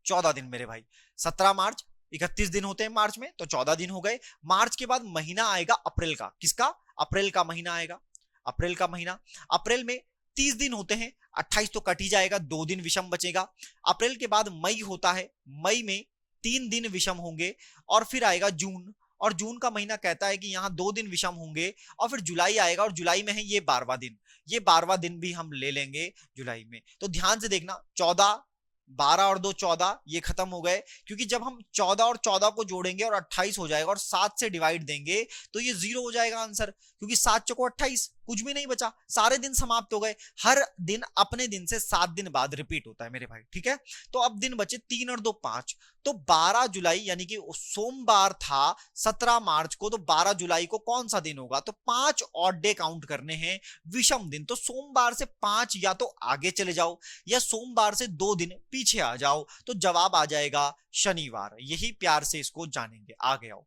14 दिन मेरे भाई। 17 मार्च, 31 दिन होते हैं मार्च में, तो 14 दिन हो गए। मार्च के बाद महीना आएगा अप्रैल का। किसका? अप्रैल का महीना आएगा। अप्रैल का महीना, अप्रैल में 30 दिन होते हैं, 28 तो कट ही जाएगा, 2 दिन विषम बचेगा। अप्रैल के बाद मई होता है, मई में 3 दिन विषम होंगे, और फिर आएगा जून, और जून का महीना कहता है कि यहां 2 दिन विषम होंगे, और फिर जुलाई आएगा, और जुलाई में है ये 12वां दिन। ये 12वां दिन भी हम ले लेंगे जुलाई में। तो ध्यान से देखना, 14, 12 और 2 14, ये खत्म हो गए, क्योंकि जब हम 14 और 14 को जोड़ेंगे और 28 हो जाएगा और 7 से डिवाइड देंगे तो ये 0 हो जाएगा आंसर, क्योंकि 7 चौको 28, कुछ भी नहीं बचा, सारे दिन समाप्त हो गए। हर दिन अपने दिन से 7 दिन बाद रिपीट होता है मेरे भाई, ठीक है। तो अब दिन बचे 3 और 2 5, तो 12 जुलाई यानी कि सोमवार था 17 मार्च को, तो 12 जुलाई को कौन सा दिन होगा? तो 5 ऑड डे काउंट करने हैं, विषम दिन। तो सोमवार से 5 या तो आगे चले जाओ या सोमवार से 2 दिन पीछे आ जाओ, तो जवाब आ जाएगा शनिवार। यही प्यार से इसको जानेंगे। आगे आओ।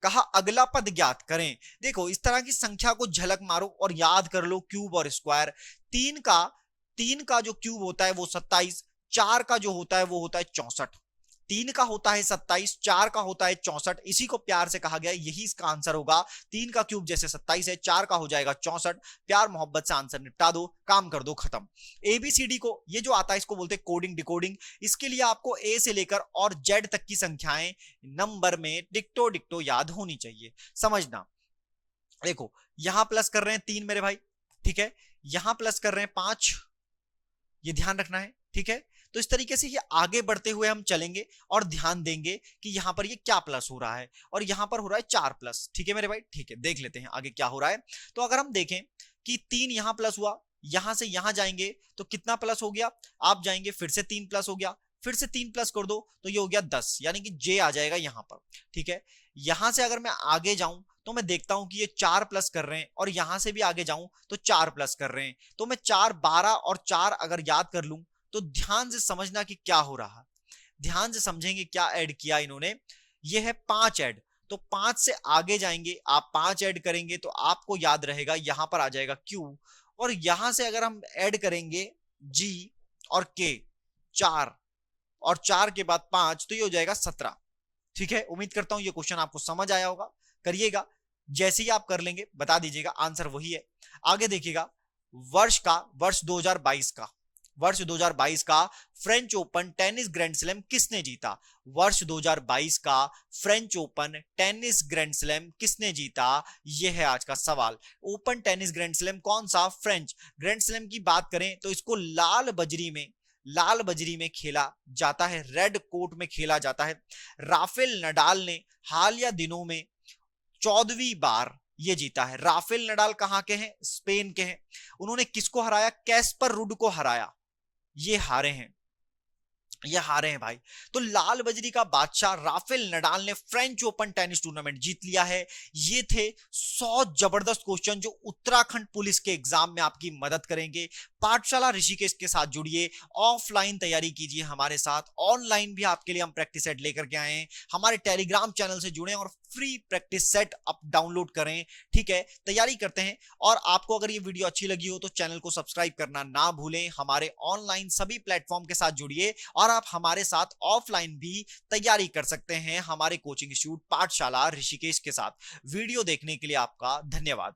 कहा अगला पद ज्ञात करें। देखो, इस तरह की संख्या को झलक मारो और याद कर लो क्यूब और स्क्वायर। 3 का जो क्यूब होता है वो 27, 4 का जो होता है वो होता है 64। 3 का होता है 27, 4 का होता है 64। इसी को प्यार से कहा गया, यही इसका आंसर होगा। 3 का क्यूब जैसे 27 है, 4 का हो जाएगा 64। प्यार मोहब्बत से आंसर निपटा दो, काम कर दो खत्म। एबीसीडी को ये जो आता है इसको बोलते हैं कोडिंग डिकोडिंग। इसके लिए आपको ए से लेकर और जेड तक की संख्याएं नंबर में डिक्टो डिक्टो याद होनी चाहिए, समझना। देखो, यहां प्लस कर रहे हैं 3 मेरे भाई, ठीक है, यहां प्लस कर रहे हैं 5, ये ध्यान रखना है, ठीक है। तो इस तरीके से ये आगे बढ़ते हुए हम चलेंगे और ध्यान देंगे कि यहां पर ये क्या प्लस हो रहा है, और यहां पर हो रहा है 4 प्लस, ठीक है मेरे भाई, ठीक है। देख लेते हैं आगे क्या हो रहा है। तो अगर हम देखें कि 3 यहां प्लस हुआ, यहां से यहां जाएंगे तो कितना प्लस हो गया? आप जाएंगे फिर से 3 प्लस हो गया, फिर से 3 प्लस कर दो तो ये हो गया 10, यानी कि जे आ जाएगा यहां पर, ठीक है। यहां से अगर मैं आगे जाऊं तो मैं देखता हूं कि ये 4 प्लस कर रहे हैं, और यहां से भी आगे जाऊं तो 4 प्लस कर रहे हैं। तो मैं 4 12 और 4 अगर याद कर लूं तो ध्यान से समझना कि क्या हो रहा, ध्यान से समझेंगे क्या ऐड किया इन्होंने। ये है 5 ऐड, तो 5 से आगे जाएंगे, आप 5 ऐड करेंगे तो आपको याद रहेगा यहां पर आ जाएगा Q, और यहां से अगर हम ऐड करेंगे G और K, 4 और 4 के बाद 5, तो ये हो जाएगा 17, ठीक है। उम्मीद करता हूं ये क्वेश्चन आपको समझ आया होगा। करिएगा, जैसे ही आप कर लेंगे बता दीजिएगा, आंसर वही है। आगे देखिएगा, वर्ष 2022 का, वर्ष 2022 का French open tennis grand slam किसने जीता? वर्ष 2022 का French open tennis grand slam किसने जीता? यह है आज का सवाल। ओपन टेनिस ग्रैंड स्लैम कौन सा? फ्रेंच ग्रैंड स्लैम की बात करें तो इसको लाल बजरी में खेला जाता है, रेड कोर्ट में खेला जाता है। राफेल नडाल ने हालिया दिनों में 14वीं बार ये जीता है। राफेल नडाल कहां के हैं? स्पेन के हैं। उन्होंने किसको हराया? कैस्पर रुड को हराया। ये हारे हैं भाई। तो लाल बजरी का बादशाह राफेल नडाल ने फ्रेंच ओपन टेनिस टूर्नामेंट जीत लिया है। ये थे 100 जबरदस्त क्वेश्चन जो उत्तराखंड पुलिस के एग्जाम में आपकी मदद करेंगे। पाठशाला ऋषिकेश के साथ जुड़िए, ऑफलाइन तैयारी कीजिए हमारे साथ, ऑनलाइन भी आपके लिए हम प्रैक्टिस सेट लेकर के आए हैं। हमारे टेलीग्राम चैनल से जुड़े और फ्री प्रैक्टिस सेट आप डाउनलोड करें, ठीक है। तैयारी करते हैं, और आपको अगर ये वीडियो अच्छी लगी हो तो चैनल को सब्सक्राइब करना ना भूलें। हमारे ऑनलाइन सभी प्लेटफॉर्म के साथ जुड़िए, और आप हमारे साथ ऑफलाइन भी तैयारी कर सकते हैं हमारे कोचिंग इंस्टीट्यूट पाठशाला ऋषिकेश के साथ। वीडियो देखने के लिए आपका धन्यवाद।